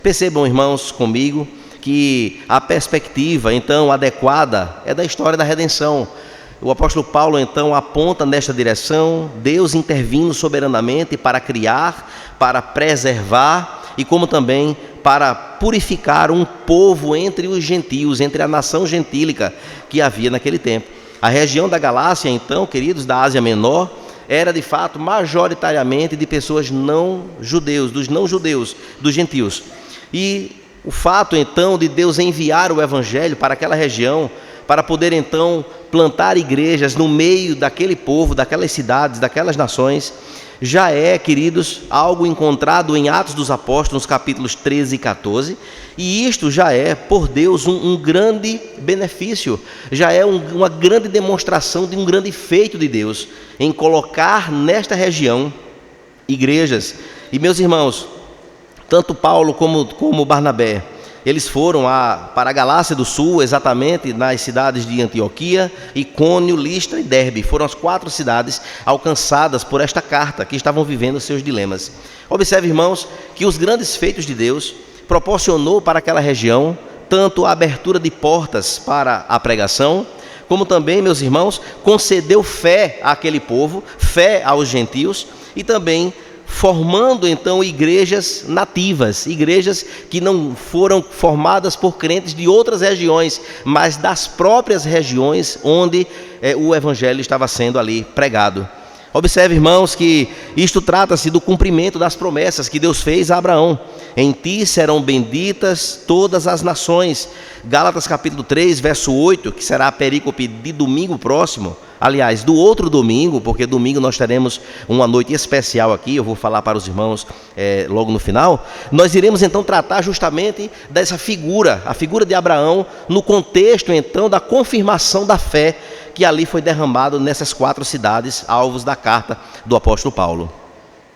Percebam, irmãos, comigo, que a perspectiva, então, adequada é da história da redenção. O apóstolo Paulo, então, aponta nesta direção, Deus intervindo soberanamente para criar, para preservar e como também para purificar um povo entre os gentios, entre a nação gentílica que havia naquele tempo. A região da Galácia, então, queridos, da Ásia Menor, era de fato majoritariamente de pessoas não judeus, dos não judeus, dos gentios. E o fato, então, de Deus enviar o evangelho para aquela região, para poder, então, plantar igrejas no meio daquele povo, daquelas cidades, daquelas nações, já é, queridos, algo encontrado em Atos dos Apóstolos, capítulos 13 e 14, e isto já é, por Deus, um grande benefício, já é uma grande demonstração de um grande feito de Deus, em colocar nesta região igrejas. E, meus irmãos, tanto Paulo como Barnabé, eles foram para a Galácia do Sul, exatamente nas cidades de Antioquia, Icônio, Listra e Derbe. Foram as 4 cidades alcançadas por esta carta, que estavam vivendo seus dilemas. Observe, irmãos, que os grandes feitos de Deus proporcionou para aquela região tanto a abertura de portas para a pregação, como também, meus irmãos, concedeu fé àquele povo, fé aos gentios e também formando então igrejas nativas, igrejas que não foram formadas por crentes de outras regiões, mas das próprias regiões onde o evangelho estava sendo ali pregado. Observe, irmãos, que isto trata-se do cumprimento das promessas que Deus fez a Abraão. Em ti serão benditas todas as nações. Gálatas capítulo 3, verso 8, que será a perícope de domingo próximo. Aliás, do outro domingo, porque domingo nós teremos uma noite especial aqui, eu vou falar para os irmãos logo no final. Nós iremos então tratar justamente dessa figura, a figura de Abraão, no contexto então da confirmação da fé que ali foi derramado nessas 4 cidades, alvos da carta do apóstolo Paulo.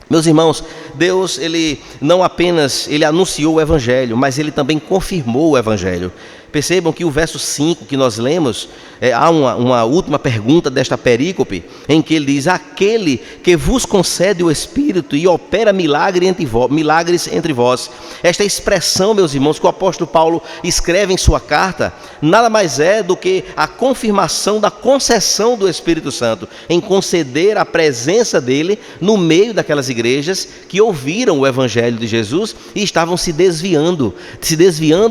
Meus irmãos, Deus, ele não apenas anunciou o evangelho, mas ele também confirmou o evangelho. Percebam que o verso 5 que nós lemos, há uma última pergunta desta perícope, em que ele diz: aquele que vos concede o Espírito e opera milagres entre vós. Esta expressão, meus irmãos, que o apóstolo Paulo escreve em sua carta, nada mais é do que a confirmação da concessão do Espírito Santo, em conceder a presença dele no meio daquelas igrejas que ouviram o evangelho de Jesus e estavam se desviando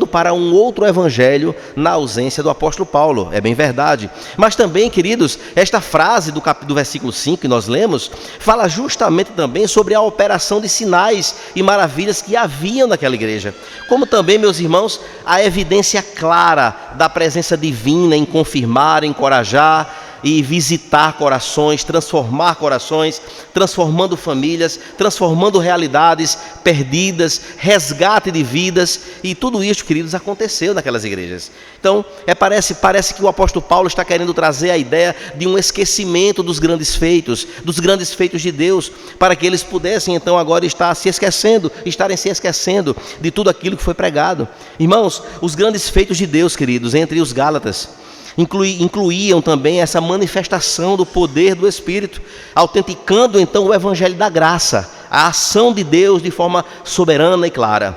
para um outro evangelho na ausência do apóstolo Paulo. É bem verdade. Mas também, queridos, esta frase do versículo 5 que nós lemos, fala justamente também sobre a operação de sinais e maravilhas que haviam naquela igreja. Como também, meus irmãos, a evidência clara da presença divina em confirmar, encorajar e visitar corações, transformando famílias, transformando realidades perdidas, resgate de vidas, e tudo isso, queridos, aconteceu naquelas igrejas. Então, parece que o apóstolo Paulo está querendo trazer a ideia de um esquecimento dos grandes feitos de Deus, para que eles pudessem então agora estarem se esquecendo de tudo aquilo que foi pregado. Irmãos, os grandes feitos de Deus, queridos, entre os Gálatas, incluíam também essa manifestação do poder do Espírito, autenticando então o evangelho da graça, a ação de Deus de forma soberana e clara.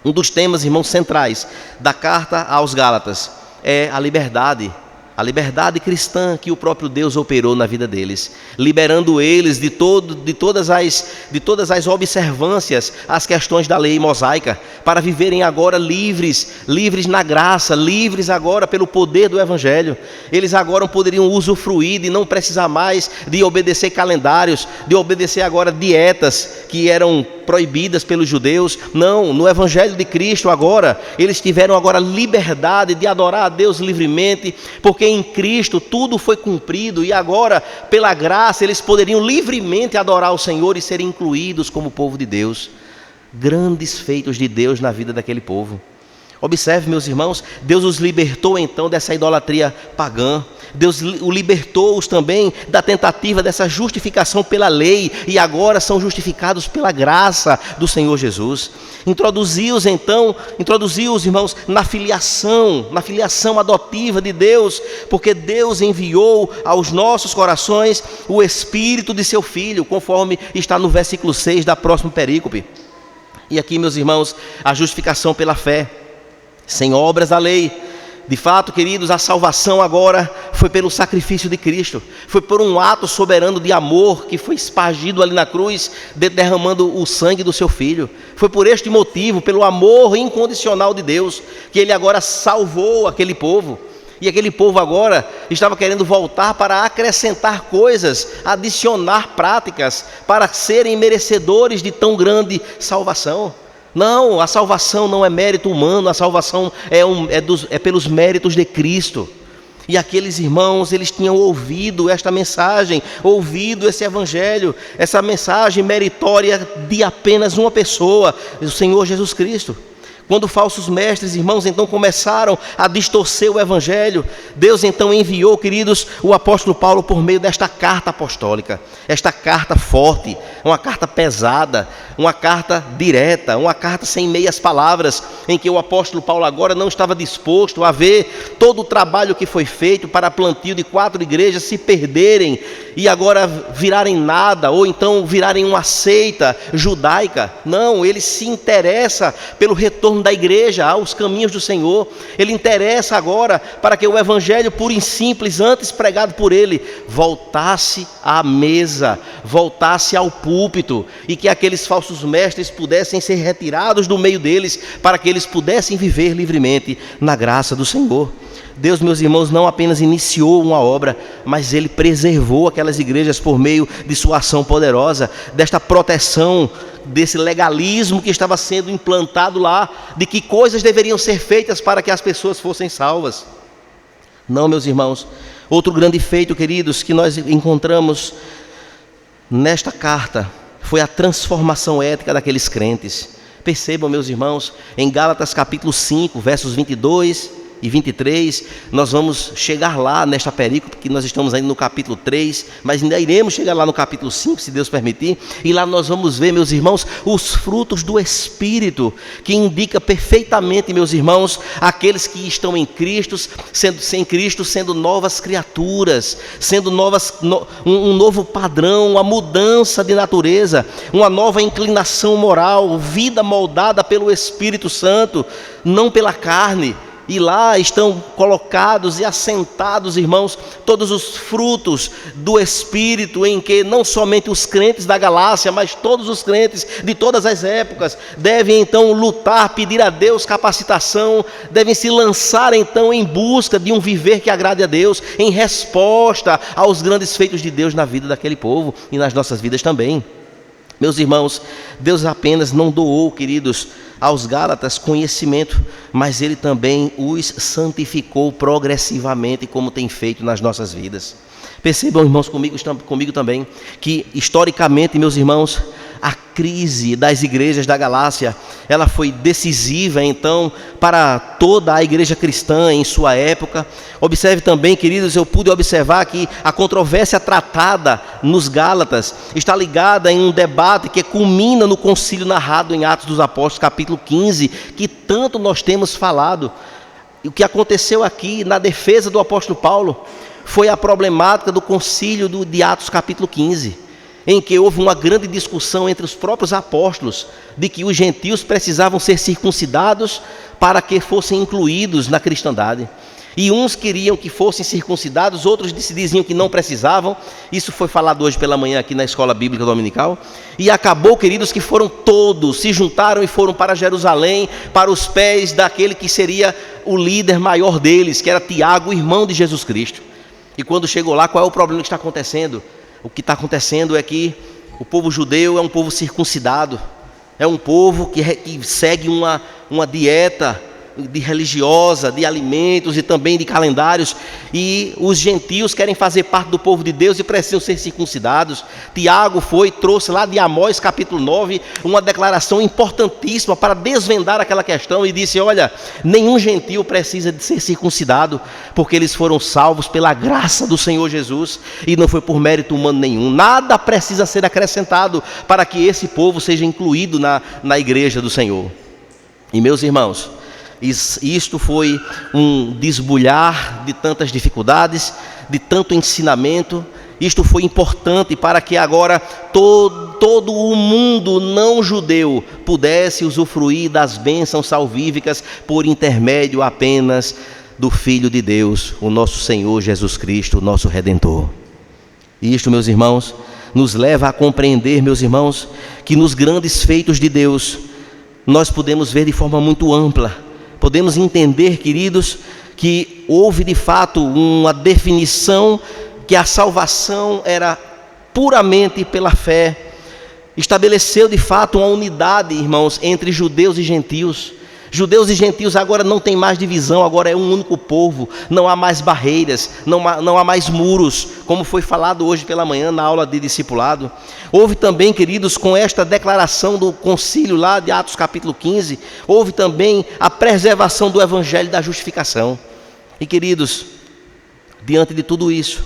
Um dos temas, irmãos, centrais da carta aos Gálatas é a liberdade cristã que o próprio Deus operou na vida deles, liberando eles de todas as observâncias às questões da lei mosaica, para viverem agora livres na graça, livres agora pelo poder do evangelho. Eles agora poderiam usufruir de não precisar mais de obedecer calendários, de obedecer agora dietas que eram proibidas pelos judeus. Não, no evangelho de Cristo agora, eles tiveram agora liberdade de adorar a Deus livremente, porque em Cristo tudo foi cumprido, e agora, pela graça, eles poderiam livremente adorar o Senhor e serem incluídos como povo de Deus. Grandes feitos de Deus na vida daquele povo. Observe, meus irmãos, Deus os libertou então dessa idolatria pagã. Deus o libertou-os também da tentativa dessa justificação pela lei, e agora são justificados pela graça do Senhor Jesus. Introduziu-os, irmãos, na filiação adotiva de Deus, porque Deus enviou aos nossos corações o Espírito de seu Filho, conforme está no versículo 6 da próxima perícope. E aqui, meus irmãos, a justificação pela fé, sem obras da lei. De fato, queridos, a salvação agora foi pelo sacrifício de Cristo, foi por um ato soberano de amor que foi espargido ali na cruz, derramando o sangue do seu Filho. Foi por este motivo, pelo amor incondicional de Deus, que Ele agora salvou aquele povo. E aquele povo agora estava querendo voltar para acrescentar coisas, adicionar práticas, para serem merecedores de tão grande salvação. Não, a salvação não é mérito humano, a salvação é pelos méritos de Cristo. E aqueles irmãos, eles tinham ouvido esta mensagem, ouvido esse evangelho, essa mensagem meritória de apenas uma pessoa, o Senhor Jesus Cristo. Quando falsos mestres, irmãos, então começaram a distorcer o evangelho, Deus então enviou, queridos, o apóstolo Paulo por meio desta carta apostólica, esta carta forte, uma carta pesada, uma carta direta, uma carta sem meias palavras, em que o apóstolo Paulo agora não estava disposto a ver todo o trabalho que foi feito para plantio de 4 igrejas se perderem e agora virarem nada, ou então virarem uma seita judaica. Não, ele se interessa pelo retorno da igreja aos caminhos do Senhor. Ele interessa agora para que o evangelho puro e simples, antes pregado por ele, voltasse à mesa, voltasse ao púlpito, e que aqueles falsos mestres pudessem ser retirados do meio deles, para que eles pudessem viver livremente na graça do Senhor. Deus, meus irmãos, não apenas iniciou uma obra, mas Ele preservou aquelas igrejas por meio de sua ação poderosa, desta proteção, desse legalismo que estava sendo implantado lá, de que coisas deveriam ser feitas para que as pessoas fossem salvas. Não, meus irmãos, outro grande feito, queridos, que nós encontramos nesta carta, foi a transformação ética daqueles crentes. Percebam, meus irmãos, em Gálatas capítulo 5, versos 22 e 23, nós vamos chegar lá nesta perícope, que nós estamos ainda no capítulo 3, mas ainda iremos chegar lá no capítulo 5, se Deus permitir, e lá nós vamos ver, meus irmãos, os frutos do Espírito, que indica perfeitamente, meus irmãos, aqueles que estão em Cristo, sendo novas criaturas, sendo um novo padrão, uma mudança de natureza, uma nova inclinação moral, vida moldada pelo Espírito Santo, não pela carne. E lá estão colocados e assentados, irmãos, todos os frutos do Espírito, em que não somente os crentes da Galácia, mas todos os crentes de todas as épocas devem então lutar, pedir a Deus capacitação, devem se lançar então em busca de um viver que agrade a Deus, em resposta aos grandes feitos de Deus na vida daquele povo e nas nossas vidas também. Meus irmãos, Deus apenas não doou, queridos, aos Gálatas conhecimento, mas Ele também os santificou progressivamente, como tem feito nas nossas vidas. Percebam, irmãos, comigo também, que historicamente, meus irmãos, a crise das igrejas da Galácia, ela foi decisiva, então, para toda a igreja cristã em sua época. Observe também, queridos, eu pude observar que a controvérsia tratada nos Gálatas está ligada em um debate que culmina no concílio narrado em Atos dos Apóstolos, capítulo 15, que tanto nós temos falado. E o que aconteceu aqui na defesa do apóstolo Paulo foi a problemática do concílio de Atos capítulo 15, em que houve uma grande discussão entre os próprios apóstolos, de que os gentios precisavam ser circuncidados para que fossem incluídos na cristandade. E uns queriam que fossem circuncidados, outros diziam que não precisavam. Isso foi falado hoje pela manhã aqui na escola bíblica dominical. E acabou, queridos, que foram todos, se juntaram e foram para Jerusalém, para os pés daquele que seria o líder maior deles, que era Tiago, irmão de Jesus Cristo. E quando chegou lá, qual é o problema que está acontecendo? O que está acontecendo é que o povo judeu é um povo circuncidado, é um povo que segue uma dieta religiosa, de alimentos e também de calendários, e os gentios querem fazer parte do povo de Deus e precisam ser circuncidados. Tiago trouxe lá de Amós capítulo 9, uma declaração importantíssima para desvendar aquela questão, e disse: olha, nenhum gentio precisa de ser circuncidado, porque eles foram salvos pela graça do Senhor Jesus, e não foi por mérito humano nenhum. Nada precisa ser acrescentado para que esse povo seja incluído na igreja do Senhor. E meus irmãos, isto foi um desbulhar de tantas dificuldades, de tanto ensinamento. Isto foi importante para que agora todo o mundo não judeu pudesse usufruir das bênçãos salvíficas por intermédio apenas do Filho de Deus, o nosso Senhor Jesus Cristo, o nosso Redentor. E isto, meus irmãos, nos leva a compreender, meus irmãos, que nos grandes feitos de Deus, nós podemos ver de forma muito ampla, podemos entender, queridos, que houve de fato uma definição que a salvação era puramente pela fé. Estabeleceu de fato uma unidade, irmãos, entre judeus e gentios. Judeus e gentios agora não tem mais divisão, agora é um único povo, não há mais barreiras, não há mais muros, como foi falado hoje pela manhã na aula de discipulado. Houve também, queridos, com esta declaração do concílio lá de Atos capítulo 15, houve também a preservação do evangelho da justificação. E queridos, diante de tudo isso,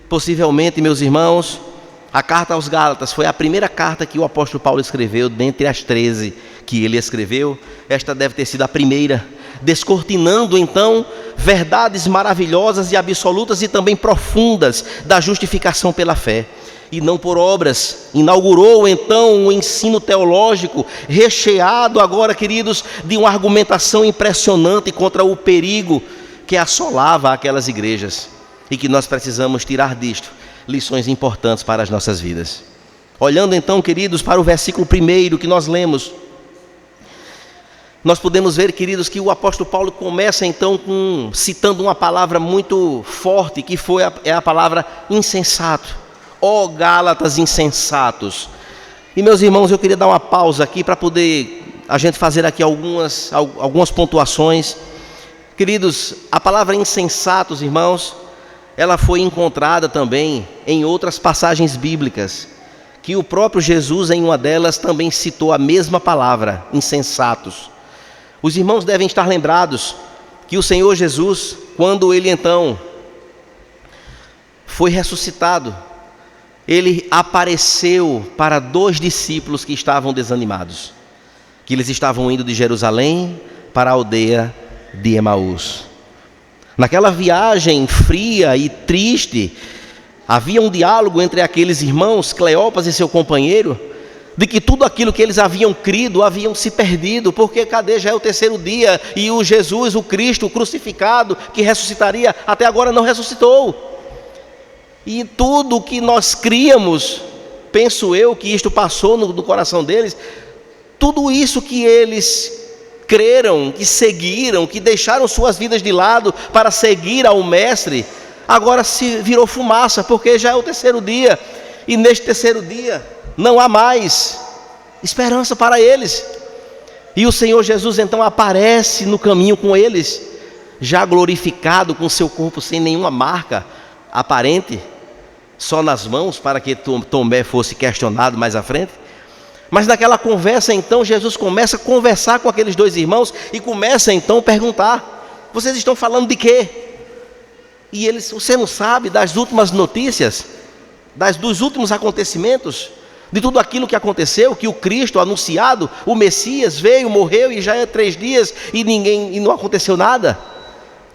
possivelmente, meus irmãos, a carta aos Gálatas foi a primeira carta que o apóstolo Paulo escreveu, dentre as 13 que ele escreveu. Esta deve ter sido a primeira, descortinando então verdades maravilhosas e absolutas e também profundas da justificação pela fé e não por obras. Inaugurou então um ensino teológico recheado agora, queridos, de uma argumentação impressionante contra o perigo que assolava aquelas igrejas e que nós precisamos tirar disto lições importantes para as nossas vidas. Olhando então, queridos, para o versículo 1 que nós lemos, nós podemos ver, queridos, que o apóstolo Paulo começa então citando uma palavra muito forte, que é a palavra insensato. Ó Gálatas insensatos. E meus irmãos, eu queria dar uma pausa aqui para poder a gente fazer aqui algumas pontuações. Queridos, a palavra insensatos, irmãos, ela foi encontrada também em outras passagens bíblicas, que o próprio Jesus, em uma delas, também citou a mesma palavra, insensatos. Os irmãos devem estar lembrados que o Senhor Jesus, quando ele então foi ressuscitado, ele apareceu para 2 discípulos que estavam desanimados, que eles estavam indo de Jerusalém para a aldeia de Emaús. Naquela viagem fria e triste, havia um diálogo entre aqueles irmãos, Cleopas e seu companheiro, de que tudo aquilo que eles haviam crido, haviam se perdido, porque cadê, já é o 3º dia, e o Jesus, o Cristo, o crucificado, que ressuscitaria, até agora não ressuscitou. E tudo que nós críamos, penso eu que isto passou no coração deles, tudo isso que eles creram, que seguiram, que deixaram suas vidas de lado para seguir ao Mestre, agora se virou fumaça, porque já é o 3º dia, e neste 3º dia não há mais esperança para eles. E o Senhor Jesus então aparece no caminho com eles, já glorificado, com seu corpo sem nenhuma marca aparente, só nas mãos, para que Tomé fosse questionado mais à frente. Mas naquela conversa então, Jesus começa a conversar com aqueles 2 irmãos e começa então a perguntar: vocês estão falando de quê? E eles: você não sabe das últimas notícias, dos últimos acontecimentos, de tudo aquilo que aconteceu, que o Cristo anunciado, o Messias veio, morreu e já é 3 dias e não aconteceu nada?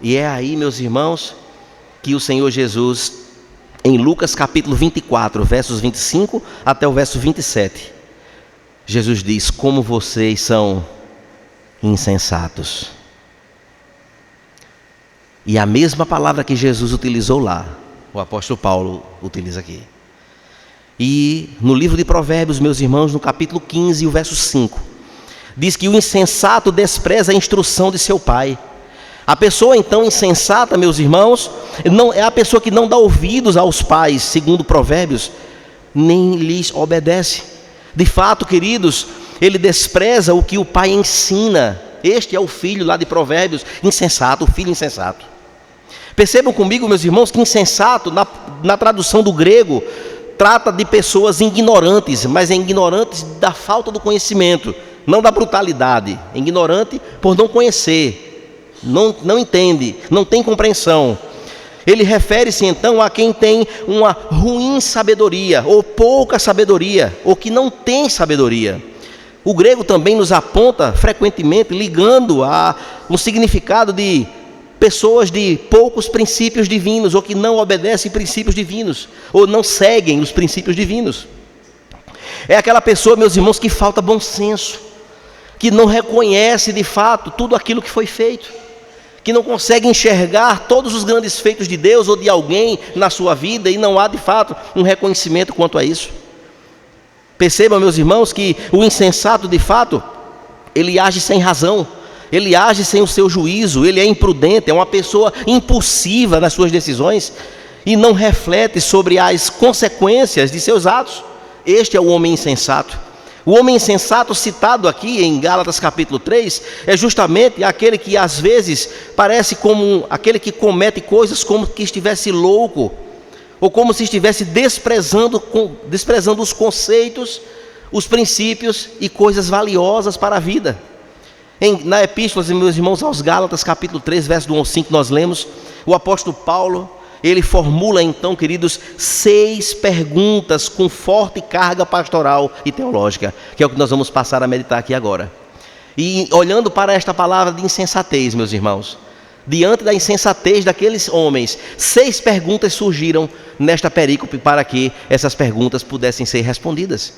E é aí, meus irmãos, que o Senhor Jesus, em Lucas capítulo 24, versos 25 até o verso 27, Jesus diz: como vocês são insensatos. E a mesma palavra que Jesus utilizou lá, o apóstolo Paulo utiliza aqui. E no livro de Provérbios, meus irmãos, no capítulo 15, o verso 5, diz que o insensato despreza a instrução de seu pai. A pessoa então insensata, meus irmãos, não é a pessoa que não dá ouvidos aos pais, segundo Provérbios, nem lhes obedece. De fato, queridos, ele despreza o que o pai ensina. Este é o filho lá de Provérbios, insensato, o filho insensato. Percebam comigo, meus irmãos, que insensato, na tradução do grego, trata de pessoas ignorantes, mas ignorantes da falta do conhecimento, não da brutalidade. Ignorante por não conhecer, não entende, não tem compreensão. Ele refere-se então a quem tem uma ruim sabedoria, ou pouca sabedoria, ou que não tem sabedoria. O grego também nos aponta frequentemente, ligando a um significado de pessoas de poucos princípios divinos, ou que não obedecem princípios divinos, ou não seguem os princípios divinos. É aquela pessoa, meus irmãos, que falta bom senso, que não reconhece de fato tudo aquilo que foi feito, que não consegue enxergar todos os grandes feitos de Deus ou de alguém na sua vida, e não há de fato um reconhecimento quanto a isso. Percebam, meus irmãos, que o insensato de fato, ele age sem razão, ele age sem o seu juízo, ele é imprudente, é uma pessoa impulsiva nas suas decisões e não reflete sobre as consequências de seus atos. Este é o homem insensato. O homem insensato citado aqui em Gálatas capítulo 3 é justamente aquele que às vezes parece como aquele que comete coisas como que estivesse louco, ou como se estivesse desprezando os conceitos, os princípios e coisas valiosas para a vida. Na epístola, meus irmãos, aos Gálatas capítulo 3, verso do 1 ao 5, nós lemos, o apóstolo Paulo, ele formula então, queridos, 6 perguntas com forte carga pastoral e teológica, que é o que nós vamos passar a meditar aqui agora. E olhando para esta palavra de insensatez, meus irmãos, diante da insensatez daqueles homens, 6 perguntas surgiram nesta perícope para que essas perguntas pudessem ser respondidas.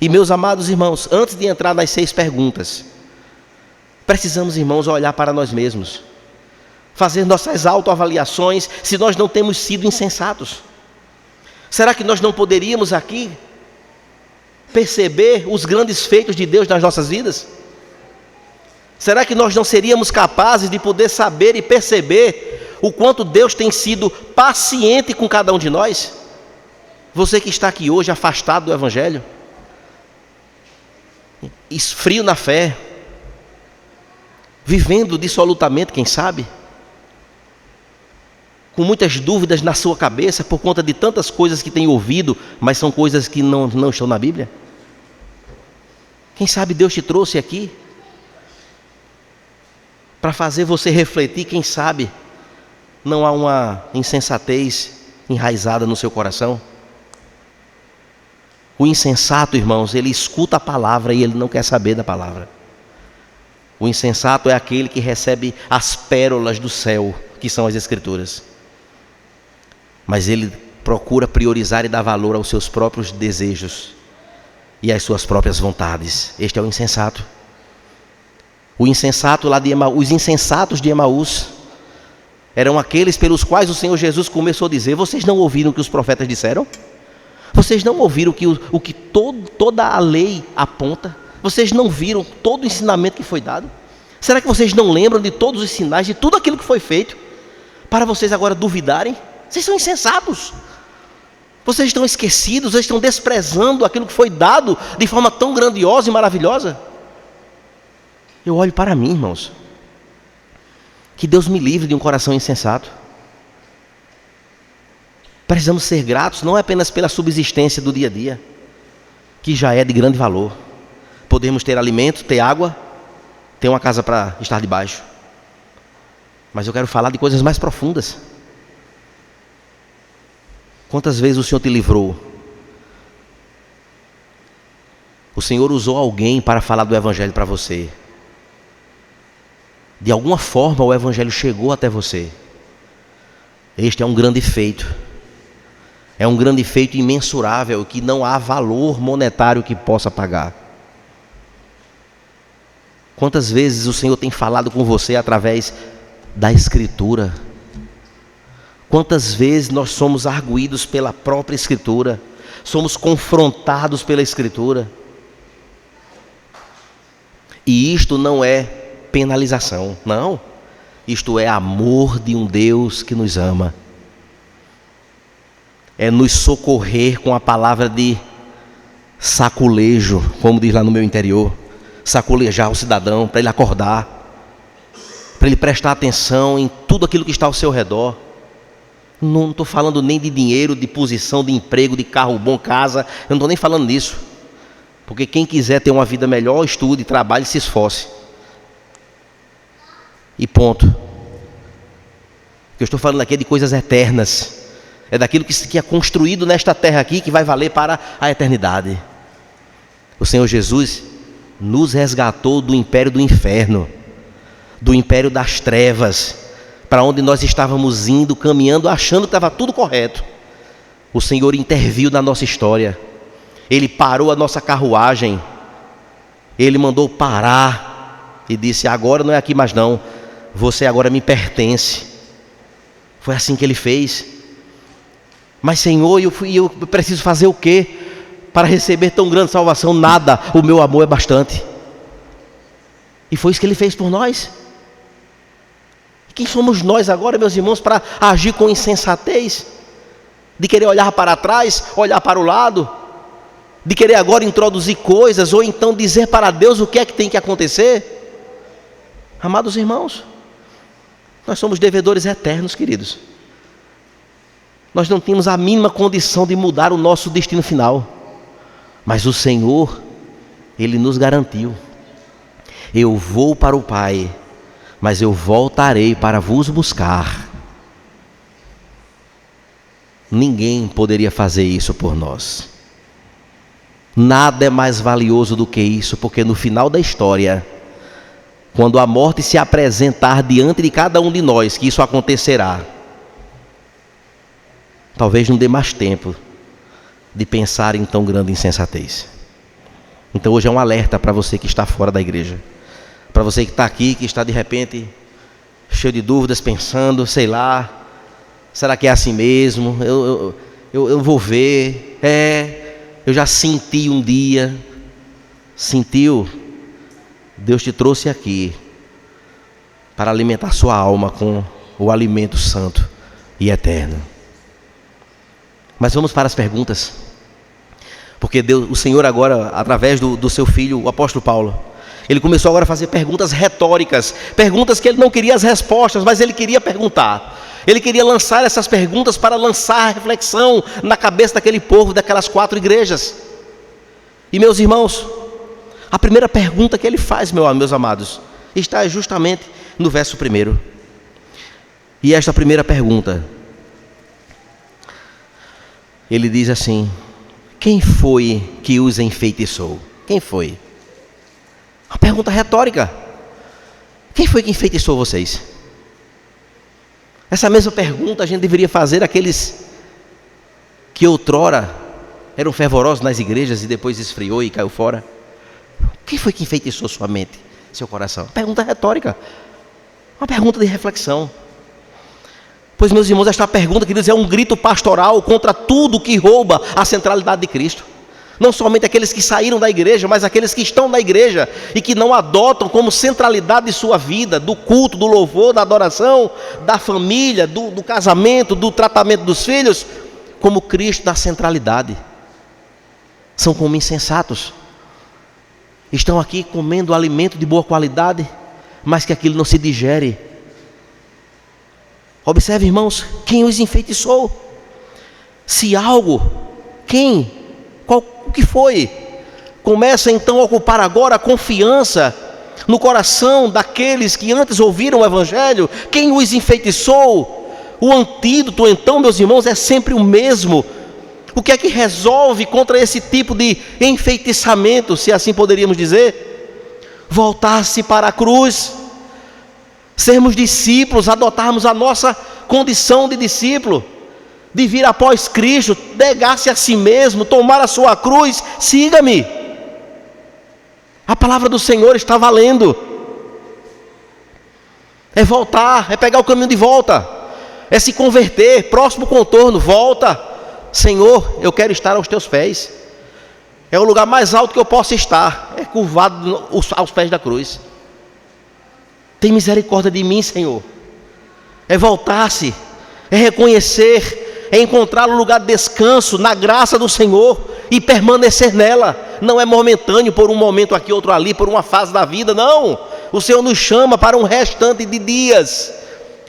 E meus amados irmãos, antes de entrar nas 6 perguntas, precisamos, irmãos, olhar para nós mesmos, fazer nossas autoavaliações, se nós não temos sido insensatos. Será que nós não poderíamos aqui perceber os grandes feitos de Deus nas nossas vidas? Será que nós não seríamos capazes de poder saber e perceber o quanto Deus tem sido paciente com cada um de nós? Você que está aqui hoje afastado do Evangelho, esfrio na fé, vivendo dissolutamente, quem sabe, com muitas dúvidas na sua cabeça por conta de tantas coisas que tem ouvido, mas são coisas que não estão na Bíblia. Quem sabe Deus te trouxe aqui para fazer você refletir, quem sabe não há uma insensatez enraizada no seu coração. O insensato, irmãos, ele escuta a palavra e ele não quer saber da palavra. O insensato é aquele que recebe as pérolas do céu, que são as Escrituras, mas ele procura priorizar e dar valor aos seus próprios desejos e às suas próprias vontades. Este é o insensato. O insensato lá de Emaús, os insensatos de Emaús eram aqueles pelos quais o Senhor Jesus começou a dizer: vocês não ouviram o que os profetas disseram? Vocês não ouviram o que toda a lei aponta? Vocês não viram todo o ensinamento que foi dado? Será que vocês não lembram de todos os sinais, de tudo aquilo que foi feito, para vocês agora duvidarem? Vocês são insensatos. Vocês estão esquecidos, vocês estão desprezando aquilo que foi dado de forma tão grandiosa e maravilhosa. Eu olho para mim, irmãos. Que Deus me livre de um coração insensato. Precisamos ser gratos, não apenas pela subsistência do dia a dia, que já é de grande valor. Podemos ter alimento, ter água, ter uma casa para estar debaixo. Mas eu quero falar de coisas mais profundas. Quantas vezes o Senhor te livrou? O Senhor usou alguém para falar do Evangelho para você. De alguma forma o Evangelho chegou até você. Este é um grande feito. É um grande feito imensurável, que não há valor monetário que possa pagar. Quantas vezes o Senhor tem falado com você através da Escritura? Quantas vezes nós somos arguídos pela própria Escritura, somos confrontados pela Escritura? E isto não é penalização, não. Isto é amor de um Deus que nos ama. É nos socorrer com a palavra de saculejo, como diz lá no meu interior. Saculejar o cidadão, para ele acordar, para ele prestar atenção em tudo aquilo que está ao seu redor. Não estou falando nem de dinheiro, de posição, de emprego, de carro bom, casa. Eu não estou nem falando nisso. Porque quem quiser ter uma vida melhor, estude, trabalhe e se esforce. E ponto. O que eu estou falando aqui é de coisas eternas. É daquilo que é construído nesta terra aqui, que vai valer para a eternidade. O Senhor Jesus nos resgatou do império do inferno, do império das trevas, para onde nós estávamos indo, caminhando, achando que estava tudo correto. O Senhor interviu na nossa história Ele parou a nossa carruagem. Ele mandou parar e disse: agora não é aqui mais não, você agora me pertence. Foi assim que Ele fez. Mas Senhor, eu preciso fazer o quê para receber tão grande salvação? Nada, o meu amor é bastante. E foi isso que Ele fez por nós. Quem somos nós agora, meus irmãos, para agir com insensatez? De querer olhar para trás, olhar para o lado, de querer agora introduzir coisas, ou então dizer para Deus o que é que tem que acontecer? Amados irmãos, nós somos devedores eternos, queridos. Nós não temos a mínima condição de mudar o nosso destino final. Mas o Senhor, Ele nos garantiu: eu vou para o Pai, mas eu voltarei para vos buscar. Ninguém poderia fazer isso por nós. Nada é mais valioso do que isso, porque no final da história, quando a morte se apresentar diante de cada um de nós, que isso acontecerá, talvez não dê mais tempo de pensar em tão grande insensatez. Então hoje é um alerta para você que está fora da igreja, para você que está aqui, que está de repente cheio de dúvidas, pensando, sei lá, será que é assim mesmo? Eu vou ver. Eu já senti um dia. Sentiu? Deus te trouxe aqui para alimentar sua alma com o alimento santo e eterno. Mas vamos para as perguntas, porque Deus, o Senhor agora, através do seu filho, o apóstolo Paulo, ele começou agora a fazer perguntas retóricas, perguntas que ele não queria as respostas, mas ele queria perguntar. Ele queria lançar essas perguntas para lançar reflexão na cabeça daquele povo, daquelas 4 igrejas. E meus irmãos, a primeira pergunta que ele faz, meus amados, está justamente no verso 1. E esta primeira pergunta, ele diz assim: quem foi que os enfeitiçou? Quem foi? Uma pergunta retórica. Quem foi que enfeitiçou vocês? Essa mesma pergunta a gente deveria fazer àqueles que outrora eram fervorosos nas igrejas e depois esfriou e caiu fora. Quem foi que enfeitiçou sua mente, seu coração? Pergunta retórica. Uma pergunta de reflexão. Pois, meus irmãos, esta pergunta, queridos, é um grito pastoral contra tudo que rouba a centralidade de Cristo. Não somente aqueles que saíram da igreja, mas aqueles que estão na igreja e que não adotam como centralidade de sua vida, do culto, do louvor, da adoração, da família, do casamento, do tratamento dos filhos, como Cristo da centralidade. São como insensatos. Estão aqui comendo alimento de boa qualidade, mas que aquilo não se digere. Observe, irmãos, quem os enfeitiçou? Se algo, quem? O que foi? Começa então a ocupar agora a confiança no coração daqueles que antes ouviram o Evangelho. Quem os enfeitiçou? O antídoto então, meus irmãos, é sempre o mesmo. O que é que resolve contra esse tipo de enfeitiçamento, se assim poderíamos dizer? Voltar-se para a cruz, sermos discípulos, adotarmos a nossa condição de discípulo, de vir após Cristo, negar-se a si mesmo, tomar a sua cruz, siga-me. A palavra do Senhor está valendo. É voltar, é pegar o caminho de volta, é se converter, próximo contorno, volta. Senhor, eu quero estar aos teus pés. É o lugar mais alto que eu posso estar, é curvado aos pés da cruz. Tem misericórdia de mim, Senhor. É voltar-se, é reconhecer, é encontrar um lugar de descanso na graça do Senhor e permanecer nela. Não é momentâneo, por um momento aqui, outro ali, por uma fase da vida, não. O Senhor nos chama para um restante de dias,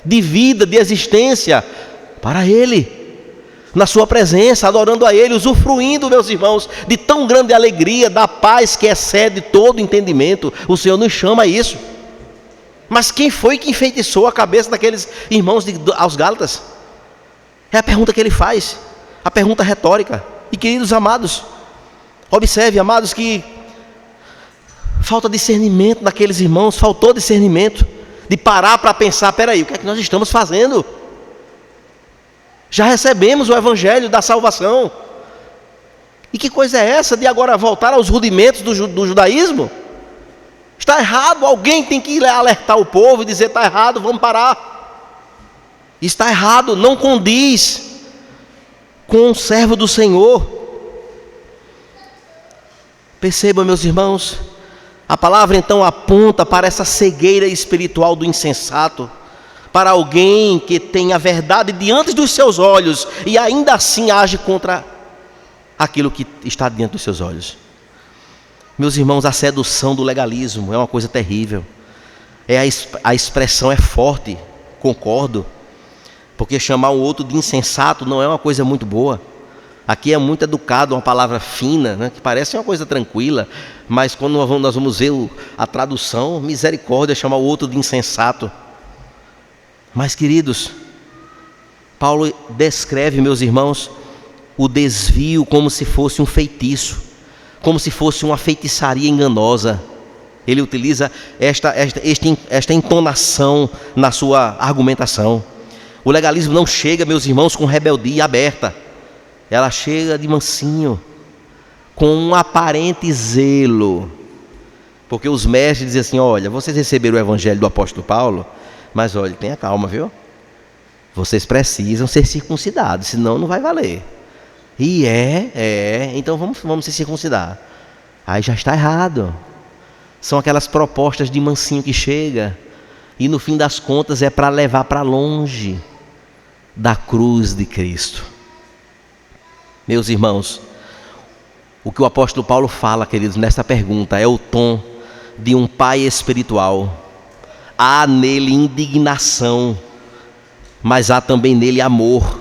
de vida, de existência, para Ele, na sua presença, adorando a Ele, usufruindo, meus irmãos, de tão grande alegria, da paz que excede todo entendimento. O Senhor nos chama a isso. Mas quem foi que enfeitiçou a cabeça daqueles irmãos aos Gálatas? É a pergunta que ele faz, a pergunta retórica. E queridos amados, observe, amados, que falta discernimento naqueles irmãos, faltou discernimento de parar para pensar: peraí, o que é que nós estamos fazendo? Já recebemos o Evangelho da salvação, E que coisa é essa de agora voltar aos rudimentos do judaísmo? Está errado, alguém tem que alertar o povo e dizer: está errado, vamos parar. Está errado, não condiz com o servo do Senhor. Percebam, meus irmãos, a palavra então aponta para essa cegueira espiritual do insensato, para alguém que tem a verdade diante dos seus olhos e ainda assim age contra aquilo que está diante dos seus olhos. Meus irmãos, a sedução do legalismo é uma coisa terrível. A expressão é forte, concordo, porque chamar o outro de insensato não é uma coisa muito boa. Aqui é muito educado, uma palavra fina, né, que parece uma coisa tranquila, mas quando nós vamos ver a tradução, misericórdia, chamar o outro de insensato. Mas, queridos, Paulo descreve, meus irmãos, o desvio como se fosse um feitiço, como se fosse uma feitiçaria enganosa. Ele utiliza esta entonação na sua argumentação. O legalismo não chega, meus irmãos, com rebeldia aberta. Ela chega de mansinho, com um aparente zelo. Porque os mestres dizem assim: olha, vocês receberam o evangelho do apóstolo Paulo, mas olha, tenha calma, viu? Vocês precisam ser circuncidados, senão não vai valer. E então vamos se circuncidar. Aí já está errado. São aquelas propostas de mansinho que chega, e no fim das contas é para levar para longe da cruz de Cristo. Meus irmãos, o que o apóstolo Paulo fala, queridos, nesta pergunta é o tom de um pai espiritual. Há nele indignação, mas há também nele amor,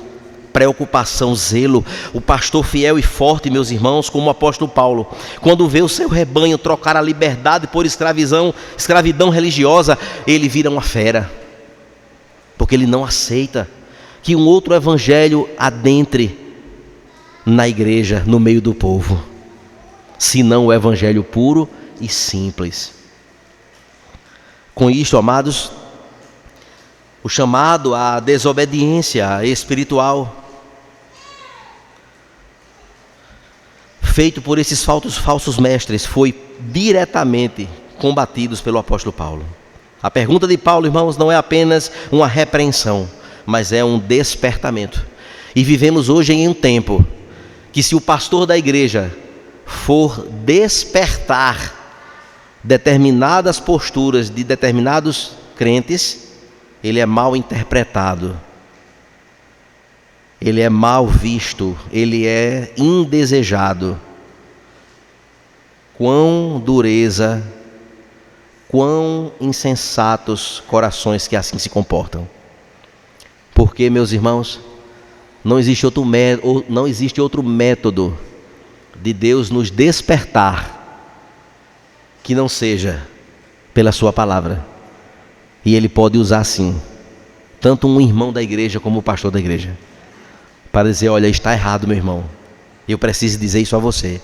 preocupação, zelo. O pastor fiel e forte, meus irmãos, como o apóstolo Paulo, quando vê o seu rebanho trocar a liberdade por escravidão religiosa, ele vira uma fera, porque ele não aceita que um outro evangelho adentre na igreja, no meio do povo, senão o evangelho puro e simples. Com isto, amados, o chamado à desobediência espiritual feito por esses falsos mestres foi diretamente combatidos pelo apóstolo Paulo. A pergunta de Paulo, irmãos, não é apenas uma repreensão, mas é um despertamento. E vivemos hoje em um tempo que, se o pastor da igreja for despertar determinadas posturas de determinados crentes, ele é mal interpretado, ele é mal visto, ele é indesejado. Quão dureza, quão insensatos corações que assim se comportam. Porque, meus irmãos, não existe outro método de Deus nos despertar que não seja pela sua palavra. E Ele pode usar sim, tanto um irmão da igreja como o pastor da igreja, para dizer: olha, está errado, meu irmão, eu preciso dizer isso a você,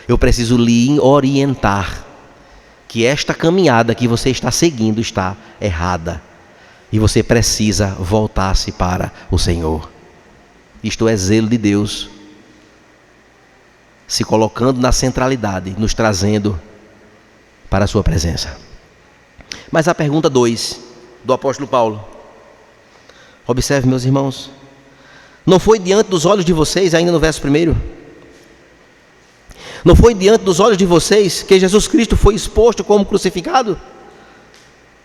eu preciso lhe orientar que esta caminhada que você está seguindo está errada, e você precisa voltar-se para o Senhor. Isto é zelo de Deus, se colocando na centralidade, nos trazendo para a sua presença. Mas a pergunta 2 do apóstolo Paulo, observe, meus irmãos, não foi diante dos olhos de vocês, ainda no verso 1, não foi diante dos olhos de vocês que Jesus Cristo foi exposto como crucificado?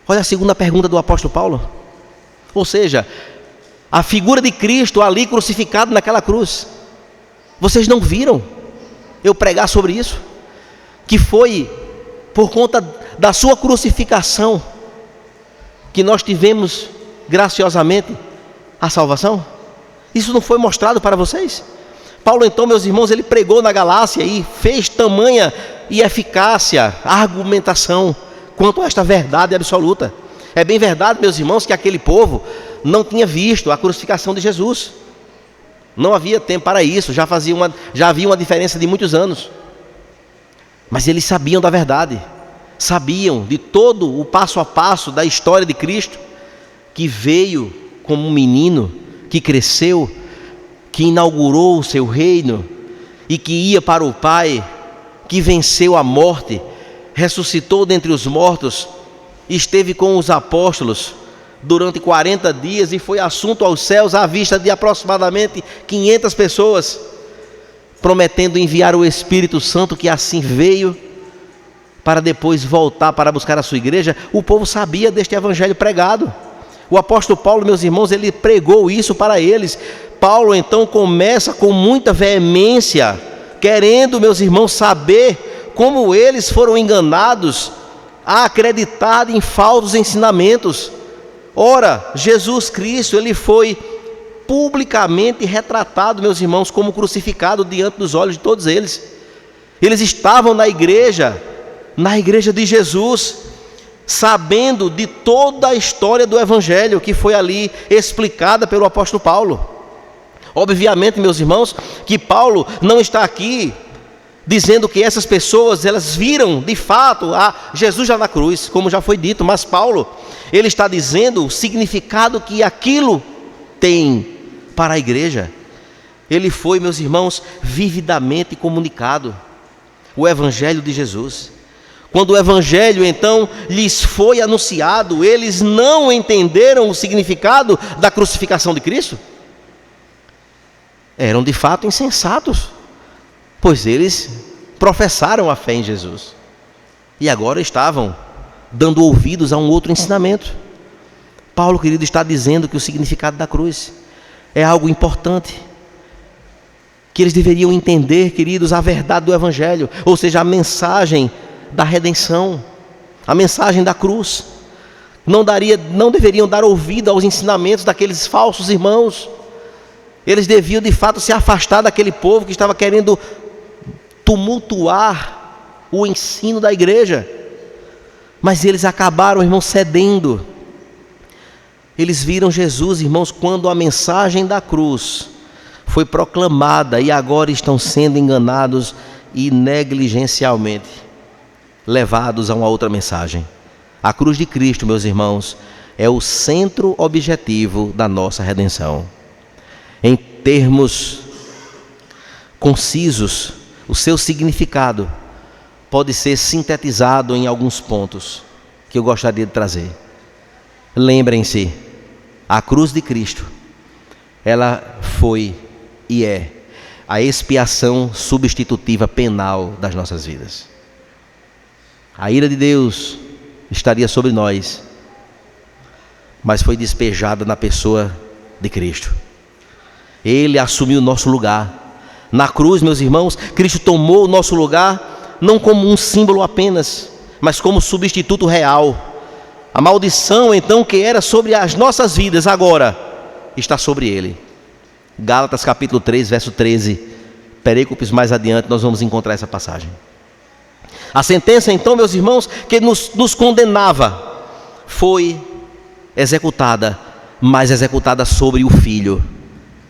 Olha a segunda pergunta do apóstolo Paulo. Ou seja, a figura de Cristo ali crucificado naquela cruz, vocês não viram eu pregar sobre isso? Que foi por conta da sua crucificação que nós tivemos graciosamente a salvação? Isso não foi mostrado para vocês? Paulo, então, meus irmãos, ele pregou na Galácia e fez tamanha e eficácia a argumentação quanto a esta verdade absoluta. É bem verdade, meus irmãos, que aquele povo não tinha visto a crucificação de Jesus. Não havia tempo para isso, já havia uma diferença de muitos anos. Mas eles sabiam da verdade, sabiam de todo o passo a passo da história de Cristo, que veio como um menino, que cresceu, que inaugurou o seu reino e que ia para o Pai, que venceu a morte, ressuscitou dentre os mortos, esteve com os apóstolos durante 40 dias e foi assunto aos céus à vista de aproximadamente 500 pessoas, prometendo enviar o Espírito Santo, que assim veio, para depois voltar para buscar a sua igreja. O povo sabia deste evangelho pregado. O apóstolo Paulo, meus irmãos, ele pregou isso para eles. Paulo então começa com muita veemência, querendo, meus irmãos, saber como eles foram enganados a acreditar em falsos ensinamentos. Ora, Jesus Cristo, ele foi publicamente retratado, meus irmãos, como crucificado diante dos olhos de todos eles. Eles estavam na igreja de Jesus, sabendo de toda a história do evangelho que foi ali explicada pelo apóstolo Paulo. Obviamente, meus irmãos, que Paulo não está aqui dizendo que essas pessoas, elas viram de fato a Jesus já na cruz, como já foi dito, mas Paulo, ele está dizendo o significado que aquilo tem para a igreja. Ele foi, meus irmãos, vividamente comunicado, o evangelho de Jesus. Quando o evangelho então lhes foi anunciado, eles não entenderam o significado da crucificação de Cristo. Eram de fato insensatos, pois eles professaram a fé em Jesus e agora estavam dando ouvidos a um outro ensinamento. Paulo, querido, está dizendo que o significado da cruz é algo importante, que eles deveriam entender, queridos, a verdade do evangelho, ou seja, a mensagem da redenção, a mensagem da cruz. Não deveriam dar ouvido aos ensinamentos daqueles falsos irmãos. Eles deviam de fato se afastar daquele povo que estava querendo tumultuar o ensino da igreja. Mas eles acabaram, irmãos, cedendo. Eles viram Jesus, irmãos, quando a mensagem da cruz foi proclamada, e agora estão sendo enganados e negligencialmente levados a uma outra mensagem. A cruz de Cristo, meus irmãos, é o centro objetivo da nossa redenção. Em termos concisos, o seu significado pode ser sintetizado em alguns pontos que eu gostaria de trazer. Lembrem-se, a cruz de Cristo, ela foi e é a expiação substitutiva penal das nossas vidas. A ira de Deus estaria sobre nós, mas foi despejada na pessoa de Cristo. Ele assumiu o nosso lugar. Na cruz, meus irmãos, Cristo tomou o nosso lugar, não como um símbolo apenas, mas como substituto real. A maldição, então, que era sobre as nossas vidas, agora está sobre Ele. Gálatas capítulo 3, verso 13. Perícopes mais adiante nós vamos encontrar essa passagem. A sentença, então, meus irmãos, que nos condenava, foi executada, mas executada sobre o Filho.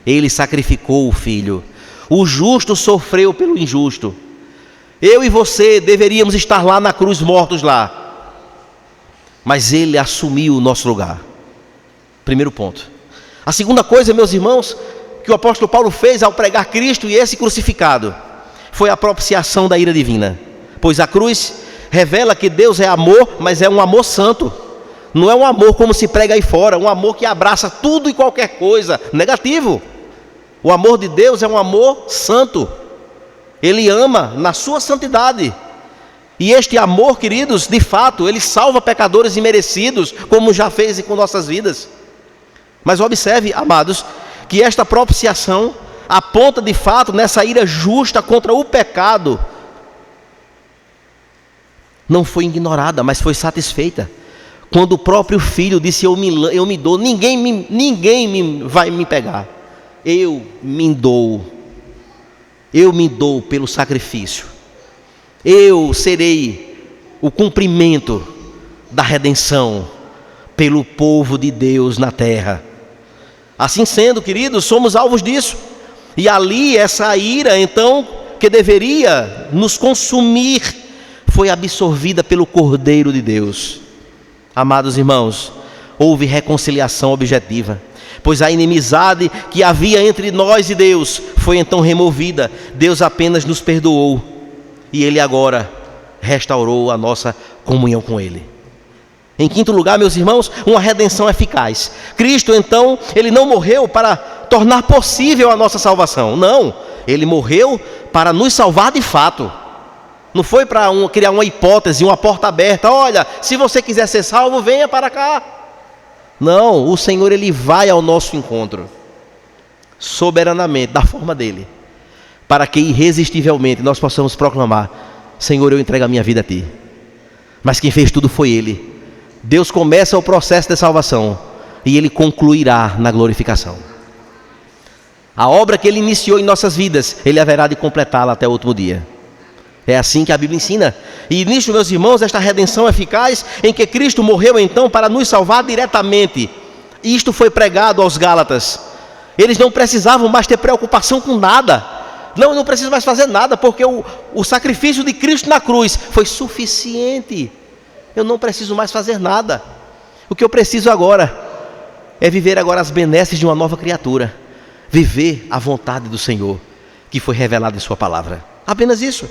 Ele sacrificou o Filho. O justo sofreu pelo injusto. Eu e você deveríamos estar lá na cruz, mortos lá, mas Ele assumiu o nosso lugar. Primeiro ponto. A segunda coisa, meus irmãos, que o apóstolo Paulo fez ao pregar Cristo e esse crucificado, foi a propiciação da ira divina. Pois a cruz revela que Deus é amor, mas é um amor santo. Não é um amor como se prega aí fora, um amor que abraça tudo e qualquer coisa, negativo. O amor de Deus é um amor santo. Ele ama na sua santidade. E este amor, queridos, de fato, ele salva pecadores imerecidos, como já fez com nossas vidas. Mas observe, amados, que esta propiciação aponta de fato nessa ira justa contra o pecado. Não foi ignorada, mas foi satisfeita. Quando o próprio Filho disse, eu me dou, ninguém vai me pegar. Eu me dou pelo sacrifício. Eu serei o cumprimento da redenção pelo povo de Deus na terra. Assim sendo, queridos, somos alvos disso. E ali essa ira, então, que deveria nos consumir, foi absorvida pelo Cordeiro de Deus. Amados irmãos, houve reconciliação objetiva. pois a inimizade que havia entre nós e Deus foi então removida. Deus apenas nos perdoou e Ele agora restaurou a nossa comunhão com Ele. Em quinto lugar, meus irmãos, uma redenção eficaz. Cristo, então, Ele não morreu para tornar possível a nossa salvação. Não, Ele morreu para nos salvar de fato. Não foi para criar uma hipótese, uma porta aberta. Olha, se você quiser ser salvo, venha para cá. Não, o Senhor, Ele vai ao nosso encontro, soberanamente, da forma dEle, para que irresistivelmente nós possamos proclamar: Senhor, eu entrego a minha vida a Ti. Mas quem fez tudo foi Ele. Deus começa o processo de salvação e Ele concluirá na glorificação. A obra que Ele iniciou em nossas vidas, Ele haverá de completá-la até o último dia. É assim que a Bíblia ensina. E nisso, meus irmãos, esta redenção eficaz, em que Cristo morreu então para nos salvar diretamente. Isto foi pregado aos Gálatas. Eles não precisavam mais ter preocupação com nada. Não precisam mais fazer nada, porque o sacrifício de Cristo na cruz foi suficiente. Eu não preciso mais fazer nada. O que eu preciso agora é viver agora as benesses de uma nova criatura. Viver a vontade do Senhor, que foi revelada em sua palavra. Apenas isso.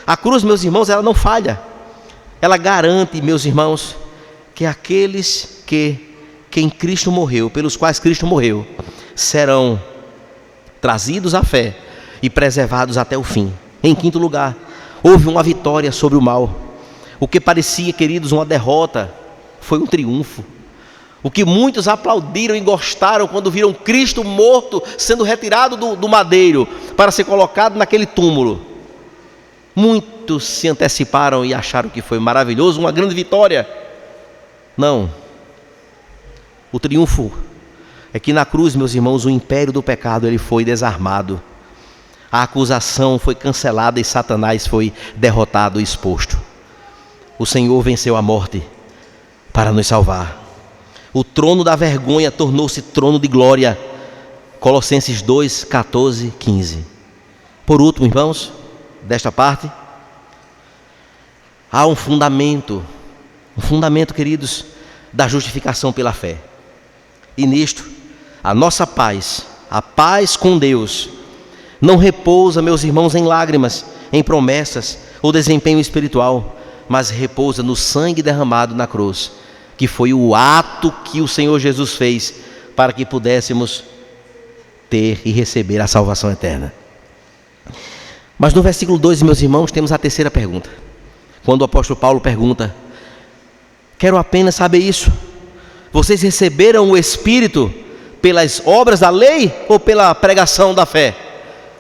A cruz, meus irmãos, ela não falha. Ela garante, meus irmãos, que aqueles que em Cristo morreu, pelos quais Cristo morreu, serão trazidos à fé e preservados até o fim. Em quinto lugar, houve uma vitória sobre o mal. O que parecia, queridos, uma derrota, foi um triunfo. O que muitos aplaudiram e gostaram quando viram Cristo morto, sendo retirado do madeiro, para ser colocado naquele túmulo. Muitos se anteciparam e acharam que foi maravilhoso, uma grande vitória. Não. O triunfo é que na cruz, meus irmãos, o império do pecado ele foi desarmado. A acusação foi cancelada e Satanás foi derrotado e exposto. O Senhor venceu a morte para nos salvar. O trono da vergonha tornou-se trono de glória. Colossenses 2, 14, 15. Por último, irmãos, desta parte, há um fundamento, queridos, da justificação pela fé. E nisto, a nossa paz, a paz com Deus, não repousa, meus irmãos, em lágrimas, em promessas ou desempenho espiritual, mas repousa no sangue derramado na cruz, que foi o ato que o Senhor Jesus fez para que pudéssemos ter e receber a salvação eterna. Mas no versículo 2, meus irmãos, temos a terceira pergunta. Quando o apóstolo Paulo pergunta: quero apenas saber isso, vocês receberam o Espírito pelas obras da lei ou pela pregação da fé?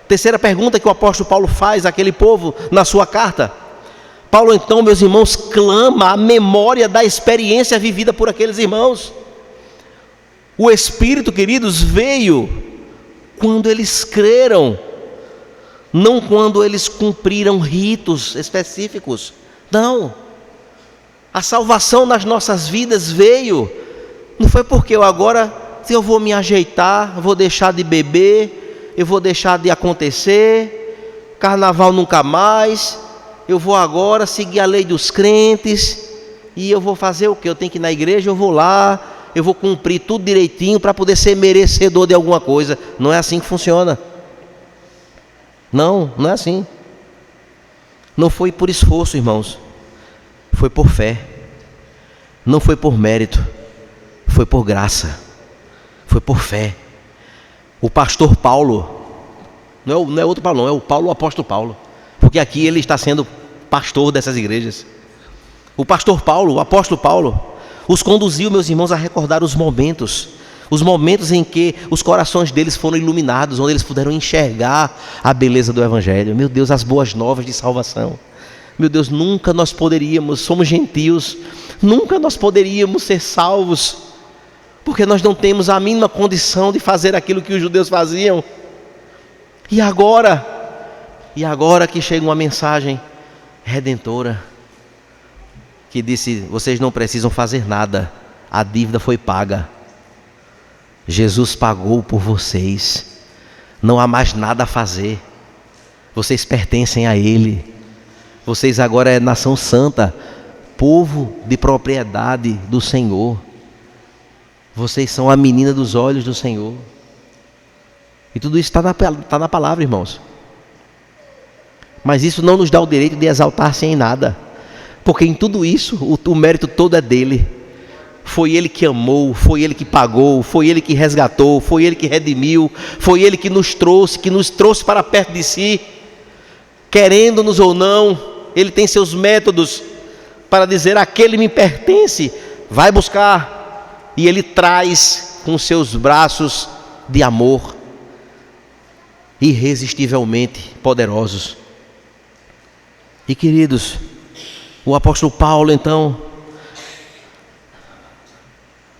Terceira pergunta que o apóstolo Paulo faz àquele povo na sua carta. Paulo então, meus irmãos, clama a memória da experiência vivida por aqueles irmãos. O Espírito, queridos, veio quando eles creram, não quando eles cumpriram ritos específicos. Não. A salvação nas nossas vidas veio, não foi porque eu vou me ajeitar, vou deixar de beber, eu vou deixar de acontecer, carnaval nunca mais, eu vou agora seguir a lei dos crentes, e eu vou fazer o quê? Eu tenho que ir na igreja, eu vou lá, eu vou cumprir tudo direitinho para poder ser merecedor de alguma coisa. Não é assim que funciona. Não é assim. Não foi por esforço, irmãos. Foi por fé. Não foi por mérito. Foi por graça. Foi por fé. O pastor Paulo, não é outro Paulo, não, é o Paulo, o apóstolo Paulo. Porque aqui ele está sendo pastor dessas igrejas. O pastor Paulo, o apóstolo Paulo, os conduziu, meus irmãos, a recordar os momentos em que os corações deles foram iluminados, onde eles puderam enxergar a beleza do Evangelho. Meu Deus, as boas novas de salvação. Meu Deus, nunca nós poderíamos, somos gentios, nunca nós poderíamos ser salvos, porque nós não temos a mínima condição de fazer aquilo que os judeus faziam. E agora que chega uma mensagem redentora, que disse: vocês não precisam fazer nada, a dívida foi paga. Jesus pagou por vocês, não há mais nada a fazer, vocês pertencem a Ele, vocês agora é nação santa, povo de propriedade do Senhor. Vocês são a menina dos olhos do Senhor. E tudo isso está na palavra, irmãos. Mas isso não nos dá o direito de exaltar-se em nada. Porque em tudo isso, o mérito todo é dele. Foi ele que amou, foi ele que pagou, foi ele que resgatou, foi ele que redimiu, foi ele que nos trouxe para perto de si. Querendo-nos ou não, ele tem seus métodos para dizer: aquele me pertence, vai buscar. E ele traz com seus braços de amor, irresistivelmente poderosos. E queridos, o apóstolo Paulo então,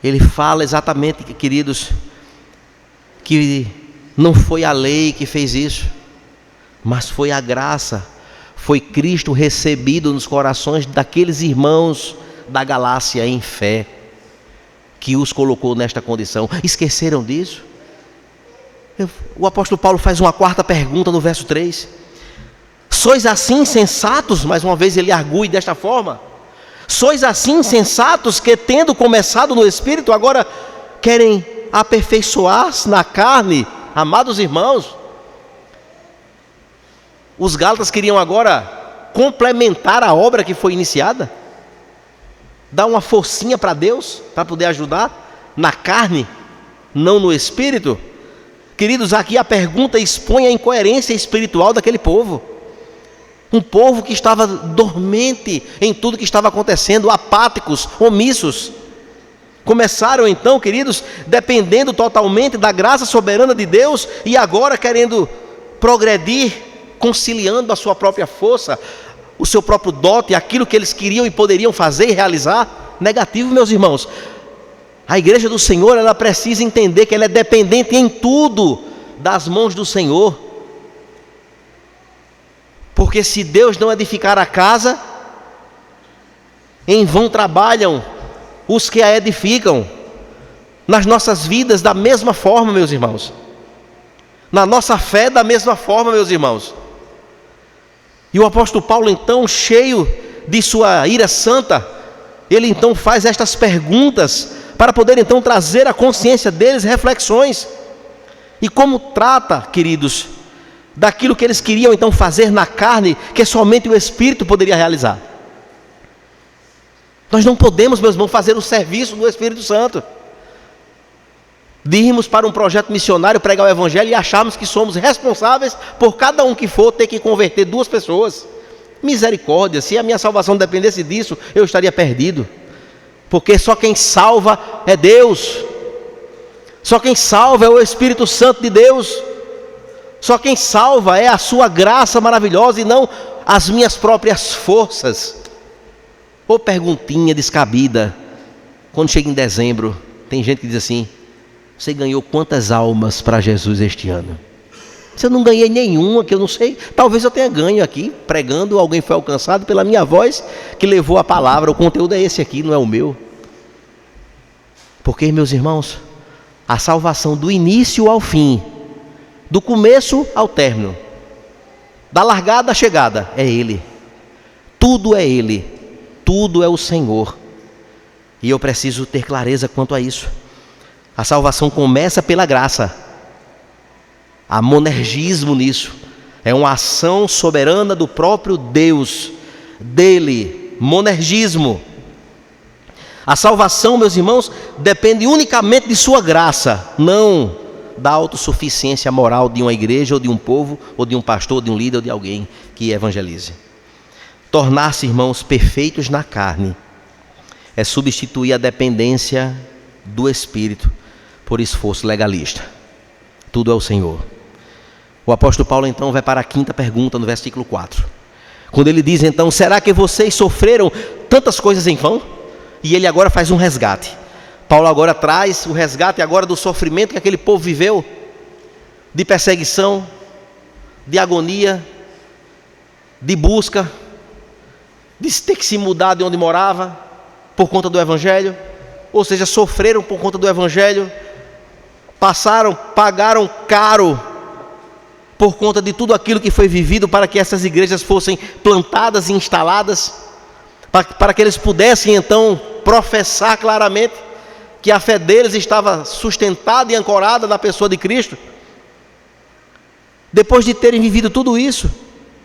ele fala exatamente, queridos, que não foi a lei que fez isso, mas foi a graça, foi Cristo recebido nos corações daqueles irmãos da Galácia em fé, que os colocou nesta condição. Esqueceram disso? O apóstolo Paulo faz uma quarta pergunta no verso 3. Sois assim insensatos? Mais uma vez ele argue desta forma. Sois assim insensatos que, tendo começado no Espírito, agora querem aperfeiçoar-se na carne? Amados irmãos, os gálatas queriam agora complementar a obra que foi iniciada, dar uma forcinha para Deus, para poder ajudar na carne, não no Espírito. Queridos, aqui a pergunta expõe a incoerência espiritual daquele povo. Um povo que estava dormente em tudo que estava acontecendo, apáticos, omissos. Começaram então, queridos, dependendo totalmente da graça soberana de Deus, e agora querendo progredir, conciliando a sua própria força, o seu próprio dote, aquilo que eles queriam e poderiam fazer e realizar. Negativo, meus irmãos. A igreja do Senhor, ela precisa entender que ela é dependente em tudo das mãos do Senhor. Porque se Deus não edificar a casa, em vão trabalham os que a edificam. Nas nossas vidas da mesma forma, meus irmãos. Na nossa fé da mesma forma, meus irmãos. E o apóstolo Paulo então, cheio de sua ira santa, ele então faz estas perguntas para poder então trazer à consciência deles reflexões. E como trata, queridos, daquilo que eles queriam então fazer na carne, que somente o Espírito poderia realizar. Nós não podemos, meus irmãos, fazer o serviço do Espírito Santo, de irmos para um projeto missionário, pregar o Evangelho e acharmos que somos responsáveis por cada um que for ter que converter 2 pessoas. Misericórdia, se a minha salvação dependesse disso, eu estaria perdido. Porque só quem salva é Deus. Só quem salva é o Espírito Santo de Deus. Só quem salva é a sua graça maravilhosa e não as minhas próprias forças. Ou perguntinha descabida, quando chega em dezembro, tem gente que diz assim: você ganhou quantas almas para Jesus este ano? Se eu não ganhei nenhuma, que eu não sei, talvez eu tenha ganho aqui, pregando, alguém foi alcançado pela minha voz, que levou a palavra, o conteúdo é esse aqui, não é o meu. Porque, meus irmãos, a salvação do início ao fim, do começo ao término, da largada à chegada, é Ele. Tudo é Ele, tudo é o Senhor. E eu preciso ter clareza quanto a isso. A salvação começa pela graça. Há monergismo nisso. É uma ação soberana do próprio Deus, dele, monergismo. A salvação, meus irmãos, depende unicamente de sua graça, não da autossuficiência moral de uma igreja, ou de um povo, ou de um pastor, ou de um líder, ou de alguém que evangelize. Tornar-se, irmãos, perfeitos na carne é substituir a dependência do Espírito por esforço legalista. Tudo é o Senhor. O apóstolo Paulo então vai para a quinta pergunta no versículo 4. Quando ele diz então: será que vocês sofreram tantas coisas em vão? E ele agora faz um resgate. Paulo agora traz o resgate agora do sofrimento que aquele povo viveu, de perseguição, de agonia, de busca, de ter que se mudar de onde morava por conta do Evangelho. Ou seja, sofreram por conta do Evangelho, pagaram caro por conta de tudo aquilo que foi vivido para que essas igrejas fossem plantadas e instaladas, para que eles pudessem então professar claramente que a fé deles estava sustentada e ancorada na pessoa de Cristo, depois de terem vivido tudo isso,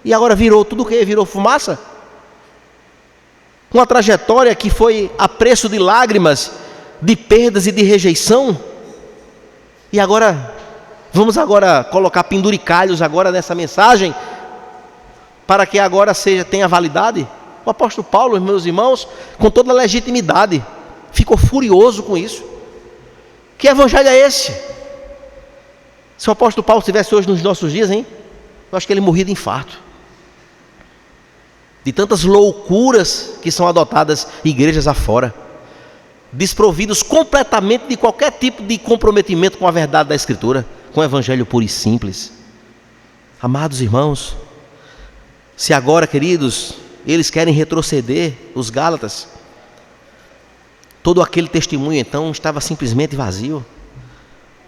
e agora virou tudo o quê? Virou fumaça? Uma trajetória que foi a preço de lágrimas, de perdas e de rejeição. E agora, vamos agora colocar penduricalhos agora nessa mensagem, para que agora tenha validade? O apóstolo Paulo, meus irmãos, com toda a legitimidade, ficou furioso com isso. Que evangelho é esse? Se o apóstolo Paulo estivesse hoje nos nossos dias, hein? Eu acho que ele morria de infarto. De tantas loucuras que são adotadas igrejas afora, desprovidos completamente de qualquer tipo de comprometimento com a verdade da Escritura, com o evangelho puro e simples. Amados irmãos, se agora, queridos, eles querem retroceder, os Gálatas, todo aquele testemunho então estava simplesmente vazio.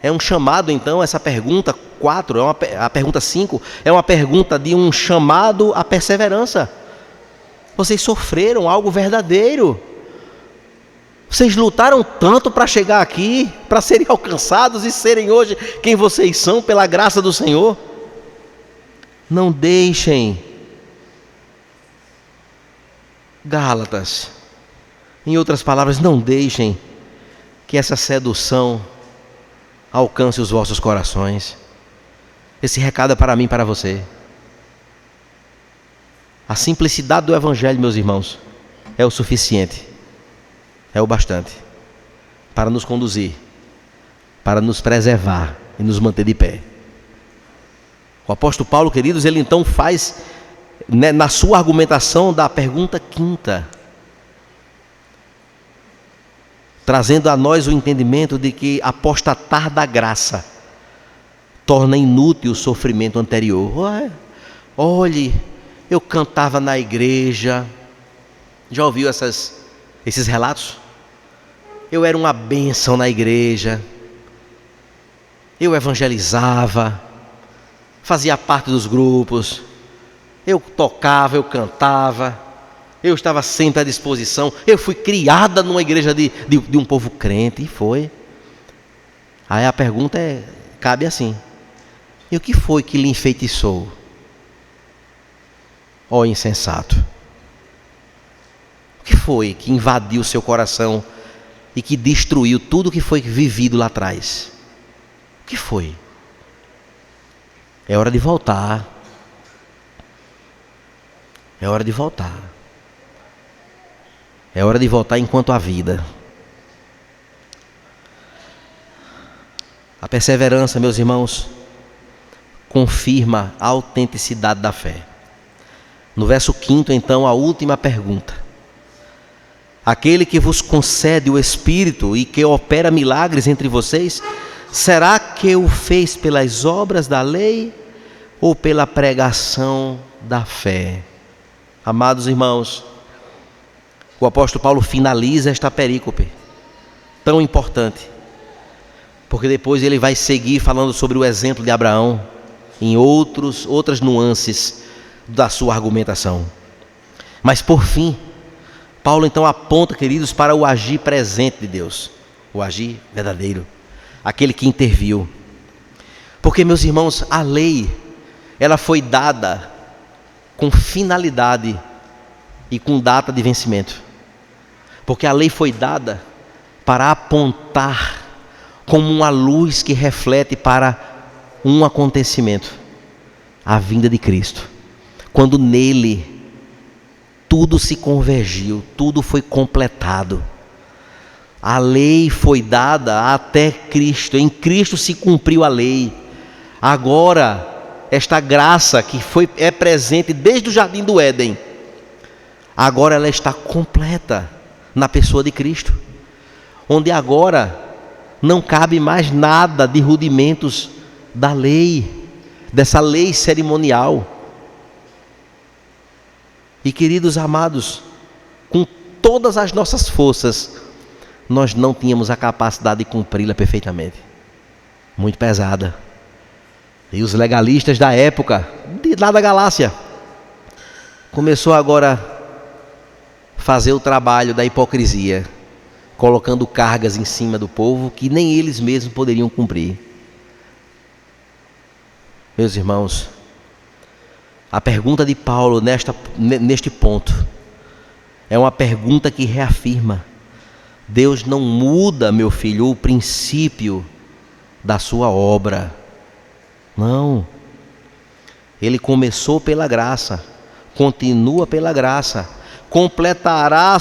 É um chamado então, essa pergunta 4, a pergunta 5, é uma pergunta de um chamado à perseverança. Vocês sofreram algo verdadeiro. Vocês lutaram tanto para chegar aqui, para serem alcançados e serem hoje quem vocês são pela graça do Senhor. Não deixem, Gálatas, em outras palavras, não deixem que essa sedução alcance os vossos corações. Esse recado é para mim e para você. A simplicidade do evangelho, meus irmãos, é o suficiente, é o bastante para nos conduzir, para nos preservar e nos manter de pé. O apóstolo Paulo, queridos, ele então faz, na sua argumentação da pergunta 5ª, trazendo a nós o entendimento de que apostatar da graça torna inútil o sofrimento anterior. Olhe, eu cantava na igreja. Já ouviu esses relatos? Eu era uma bênção na igreja. Eu evangelizava, fazia parte dos grupos. Eu tocava, eu cantava. Eu estava sempre à disposição. Eu fui criada numa igreja de um povo crente. E foi. Aí a pergunta cabe assim: e o que foi que lhe enfeitiçou? Ó insensato, o que foi que invadiu seu coração e que destruiu tudo que foi vivido lá atrás? O que foi? É hora de voltar. É hora de voltar. É hora de voltar enquanto há vida. A perseverança, meus irmãos, confirma a autenticidade da fé. No verso 5º, então, a última pergunta. Aquele que vos concede o Espírito e que opera milagres entre vocês, será que o fez pelas obras da lei ou pela pregação da fé? Amados irmãos, o apóstolo Paulo finaliza esta perícope tão importante, porque depois ele vai seguir falando sobre o exemplo de Abraão em outras nuances da sua argumentação. Mas por fim, Paulo então aponta, queridos, para o agir presente de Deus, o agir verdadeiro, aquele que interviu. Porque, meus irmãos, a lei, ela foi dada com finalidade e com data de vencimento. Porque a lei foi dada para apontar como uma luz que reflete para um acontecimento, a vinda de Cristo. Quando nele tudo se convergiu, tudo foi completado. A lei foi dada até Cristo, em Cristo se cumpriu a lei. Agora, esta graça que é presente desde o jardim do Éden, agora ela está completa na pessoa de Cristo, onde agora não cabe mais nada de rudimentos da lei, dessa lei cerimonial. E, queridos amados, com todas as nossas forças, nós não tínhamos a capacidade de cumpri-la perfeitamente. Muito pesada. E os legalistas da época, lá da Galácia, começou agora a fazer o trabalho da hipocrisia. colocando cargas em cima do povo que nem eles mesmos poderiam cumprir. Meus irmãos, a pergunta de Paulo neste ponto é uma pergunta que reafirma: Deus não muda, meu filho, o princípio da sua obra. Não. Ele começou pela graça, continua pela graça, completará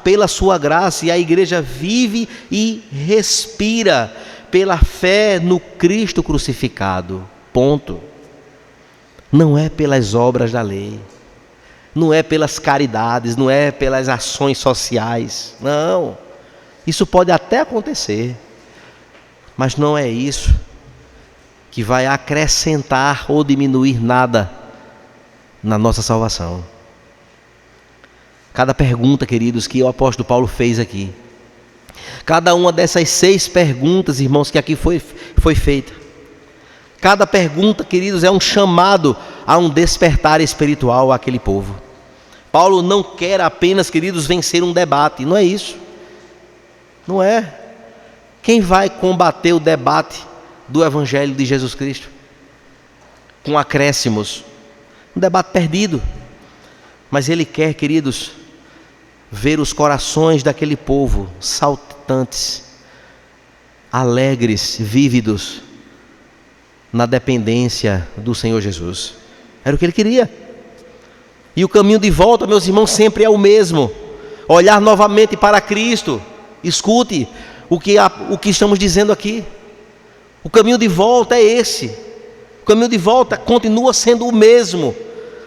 pela sua graça, e a igreja vive e respira pela fé no Cristo crucificado. Ponto. Não é pelas obras da lei, não é pelas caridades, não é pelas ações sociais. Não. Isso pode até acontecer, mas não é isso que vai acrescentar ou diminuir nada na nossa salvação. Cada pergunta, queridos, que o apóstolo Paulo fez aqui, cada uma dessas 6 perguntas, irmãos, que aqui foi feita, cada pergunta, queridos, é um chamado a um despertar espiritual àquele povo. Paulo não quer apenas, queridos, vencer um debate, não é isso. Não é. Quem vai combater o debate do Evangelho de Jesus Cristo? Com acréscimos. Um debate perdido. Mas ele quer, queridos, ver os corações daquele povo saltantes, alegres, vívidos, na dependência do Senhor Jesus. Era o que ele queria. E o caminho de volta, meus irmãos, sempre é o mesmo: olhar novamente para Cristo. Escute o que estamos dizendo aqui. O caminho de volta é esse. O caminho de volta continua sendo o mesmo: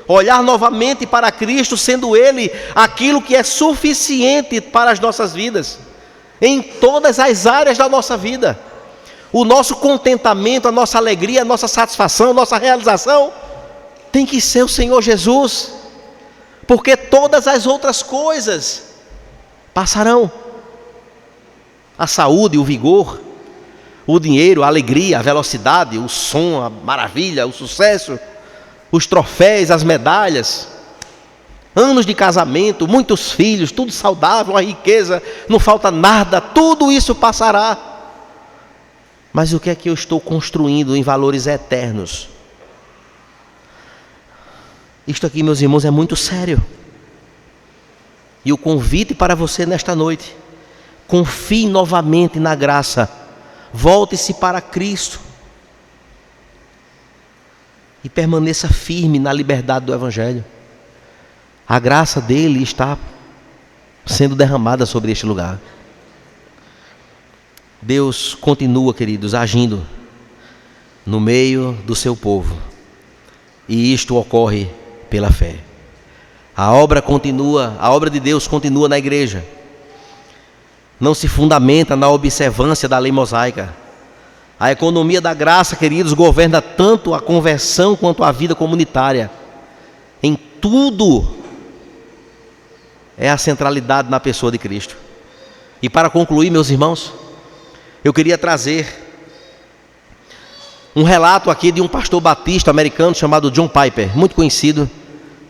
olhar novamente para Cristo, sendo Ele aquilo que é suficiente para as nossas vidas, em todas as áreas da nossa vida. O nosso contentamento, a nossa alegria, a nossa satisfação, a nossa realização tem que ser o Senhor Jesus, porque todas as outras coisas passarão. A saúde, o vigor, o dinheiro, a alegria, a velocidade, o som, a maravilha, o sucesso, os troféus, as medalhas, anos de casamento, muitos filhos, tudo saudável, a riqueza, não falta nada, tudo isso passará. Mas o que é que eu estou construindo em valores eternos? Isto aqui, meus irmãos, é muito sério. E o convite para você nesta noite: confie novamente na graça, volte-se para Cristo e permaneça firme na liberdade do Evangelho. A graça dele está sendo derramada sobre este lugar. Deus continua, queridos, agindo no meio do seu povo, e isto ocorre pela fé. A obra continua, a obra de Deus continua na igreja. Não se fundamenta na observância da lei mosaica. A economia da graça, queridos, governa tanto a conversão quanto a vida comunitária. Em tudo é a centralidade na pessoa de Cristo. E para concluir, meus irmãos, eu queria trazer um relato aqui de um pastor batista americano chamado John Piper, muito conhecido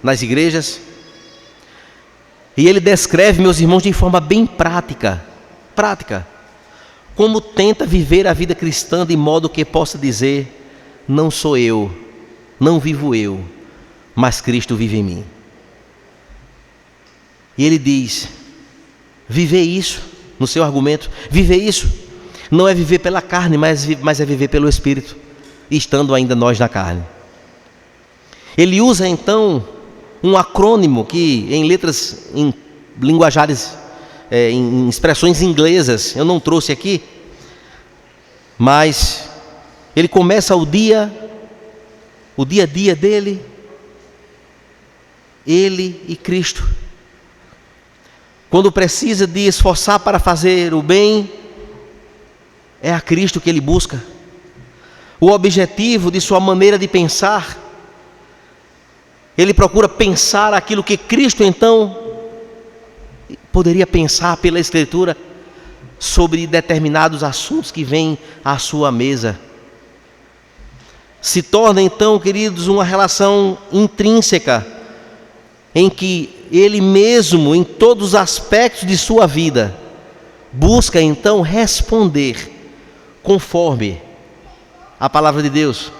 nas igrejas. E ele descreve, meus irmãos, de forma bem prática, como tenta viver a vida cristã de modo que possa dizer: não sou eu, não vivo eu, mas Cristo vive em mim. E ele diz: viver isso, no seu argumento, viver isso não é viver pela carne, mas é viver pelo Espírito, estando ainda nós na carne. Ele usa então um acrônimo que em letras, em linguajares, em expressões inglesas, eu não trouxe aqui, mas ele começa o dia a dia dele, ele e Cristo. Quando precisa de esforçar para fazer o bem, é a Cristo que ele busca. O objetivo de sua maneira de pensar, ele procura pensar aquilo que Cristo então poderia pensar pela Escritura sobre determinados assuntos que vêm à sua mesa. Se torna então, queridos, uma relação intrínseca, em que ele mesmo, em todos os aspectos de sua vida, busca então responder conforme a palavra de Deus.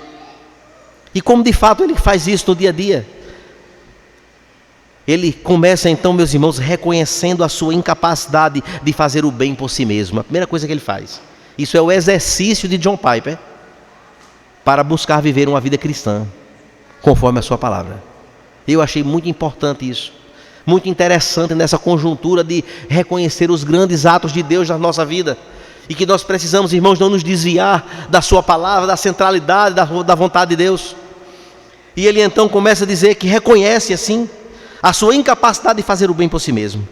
E como de fato ele faz isso no dia a dia? Ele começa então, meus irmãos, reconhecendo a sua incapacidade de fazer o bem por si mesmo. A primeira coisa que ele faz. Isso é o exercício de John Piper para buscar viver uma vida cristã, conforme a sua palavra. Eu achei muito importante isso. Muito interessante nessa conjuntura de reconhecer os grandes atos de Deus na nossa vida. E que nós precisamos, irmãos, não nos desviar da sua palavra, da centralidade, da vontade de Deus. E ele então começa a dizer que reconhece assim a sua incapacidade de fazer o bem por si mesmo.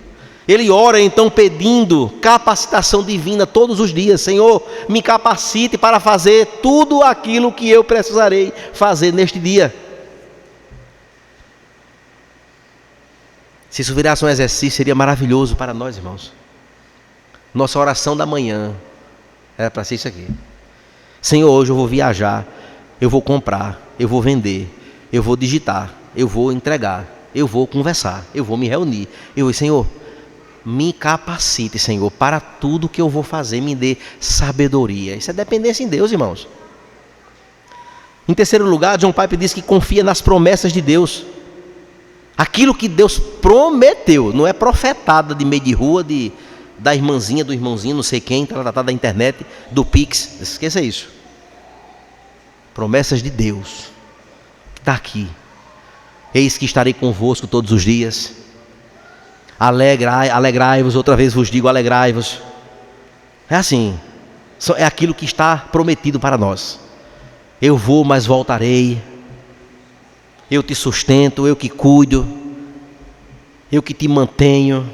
Ele ora então pedindo capacitação divina todos os dias. Senhor, me capacite para fazer tudo aquilo que eu precisarei fazer neste dia. Se isso virasse um exercício, seria maravilhoso para nós, irmãos. Nossa oração da manhã era para ser isso aqui. Senhor, hoje eu vou viajar, eu vou comprar, eu vou vender, eu vou digitar, eu vou entregar, eu vou conversar, eu vou me reunir. Senhor, me capacite, Senhor, para tudo que eu vou fazer, me dê sabedoria. Isso é dependência em Deus, irmãos. Em terceiro lugar, John Piper diz que confia nas promessas de Deus. Aquilo que Deus prometeu, não é profetada de meio de rua, da irmãzinha, do irmãozinho, não sei quem, da internet, do Pix. Esqueça isso. Promessas de Deus, que está aqui. Eis que estarei convosco todos os dias. Alegrai-vos, outra vez vos digo, alegrai-vos. É assim, é aquilo que está prometido para nós. Eu vou, mas voltarei. Eu te sustento, eu que cuido, eu que te mantenho.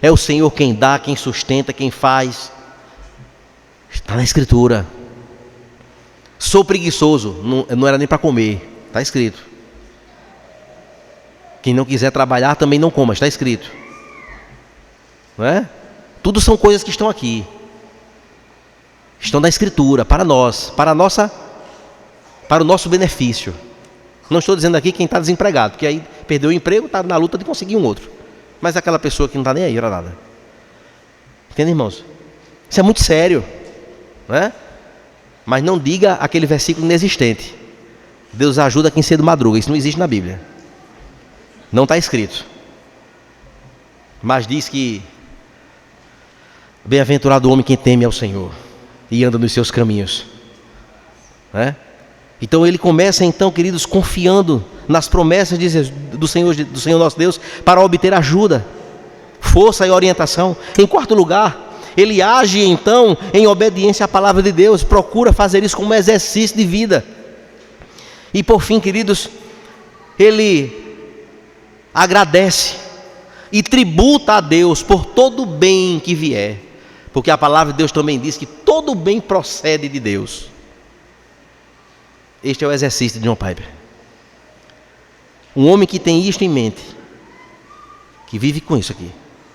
É o Senhor quem dá, quem sustenta, quem faz. Está na Escritura. Sou preguiçoso, não era nem para comer, está escrito. Quem não quiser trabalhar também não coma, está escrito. Não é? Tudo são coisas que estão aqui. Estão na Escritura, para nós, para o nosso benefício. Não estou dizendo aqui quem está desempregado, porque aí perdeu o emprego, está na luta de conseguir um outro. Mas aquela pessoa que não está nem aí para nada. Entende, irmãos? Isso é muito sério, não é? Mas não diga aquele versículo inexistente. Deus ajuda quem cedo madruga. Isso não existe na Bíblia. Não está escrito. Mas diz que bem-aventurado o homem que teme ao Senhor e anda nos seus caminhos, não é? Então ele começa então, queridos, confiando nas promessas do Senhor nosso Deus para obter ajuda, força e orientação. Em quarto lugar, ele age então em obediência à palavra de Deus, procura fazer isso como exercício de vida. E por fim, queridos, ele agradece e tributa a Deus por todo o bem que vier, porque a palavra de Deus também diz que todo o bem procede de Deus. Este é o exercício de John Piper. Um homem que tem isto em mente, que vive com isso aqui,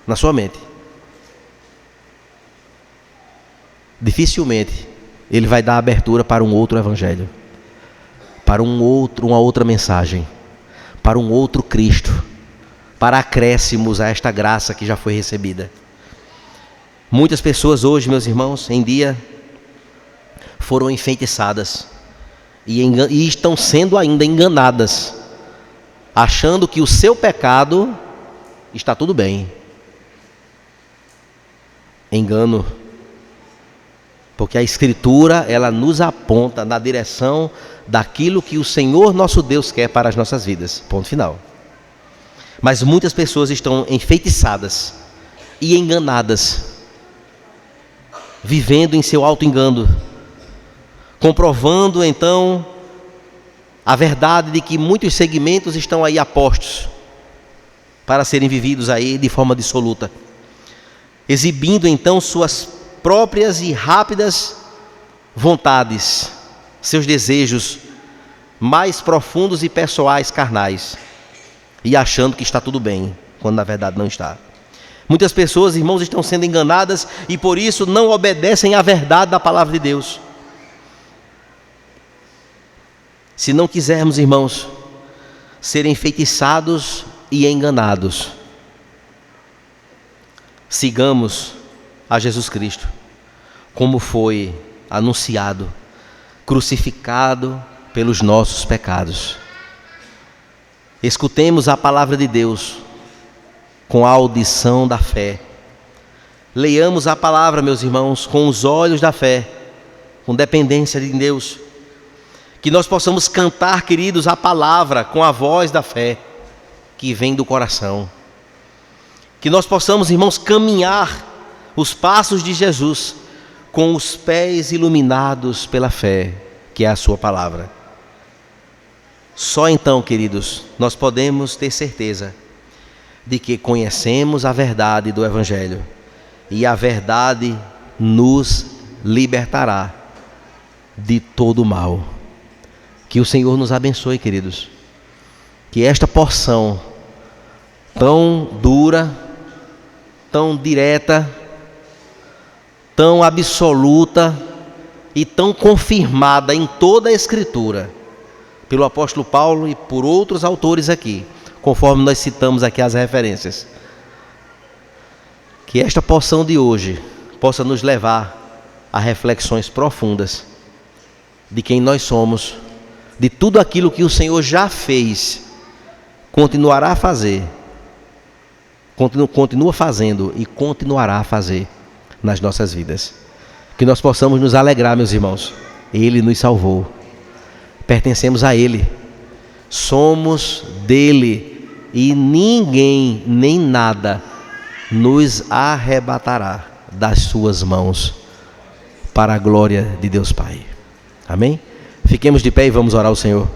na sua mente, dificilmente ele vai dar abertura para um outro evangelho, para uma outra mensagem, para um outro Cristo, para acréscimos a esta graça que já foi recebida. Muitas pessoas hoje, meus irmãos, em dia, foram enfeitiçadas e estão sendo ainda enganadas, achando que o seu pecado está tudo bem. Engano. Porque a Escritura, ela nos aponta na direção daquilo que o Senhor nosso Deus quer para as nossas vidas. Ponto final. Mas muitas pessoas estão enfeitiçadas e enganadas, vivendo em seu auto-engano, comprovando então a verdade de que muitos segmentos estão aí apostos para serem vividos aí de forma dissoluta, exibindo então suas próprias e rápidas vontades, seus desejos mais profundos e pessoais, carnais, e achando que está tudo bem, quando na verdade não está. Muitas pessoas, irmãos, estão sendo enganadas e por isso não obedecem à verdade da palavra de Deus. Se não quisermos, irmãos, ser enfeitiçados e enganados, sigamos a Jesus Cristo, como foi anunciado, crucificado pelos nossos pecados. Escutemos a palavra de Deus com a audição da fé. Leiamos a palavra, meus irmãos, com os olhos da fé, com dependência de Deus. Que nós possamos cantar, queridos, a palavra com a voz da fé que vem do coração. Que nós possamos, irmãos, caminhar os passos de Jesus com os pés iluminados pela fé, que é a sua palavra. Só então, queridos, nós podemos ter certeza de que conhecemos a verdade do Evangelho e a verdade nos libertará de todo o mal. Que o Senhor nos abençoe, queridos. Que esta porção tão dura, tão direta, tão absoluta e tão confirmada em toda a Escritura, pelo apóstolo Paulo e por outros autores aqui, conforme nós citamos aqui as referências, que esta porção de hoje possa nos levar a reflexões profundas de quem nós somos, de tudo aquilo que o Senhor já fez, continuará a fazer, continua fazendo e continuará a fazer nas nossas vidas. Que nós possamos nos alegrar, meus irmãos. Ele nos salvou, pertencemos a Ele, somos dele e ninguém nem nada nos arrebatará das suas mãos, para a glória de Deus Pai. Amém? Fiquemos de pé e vamos orar ao Senhor.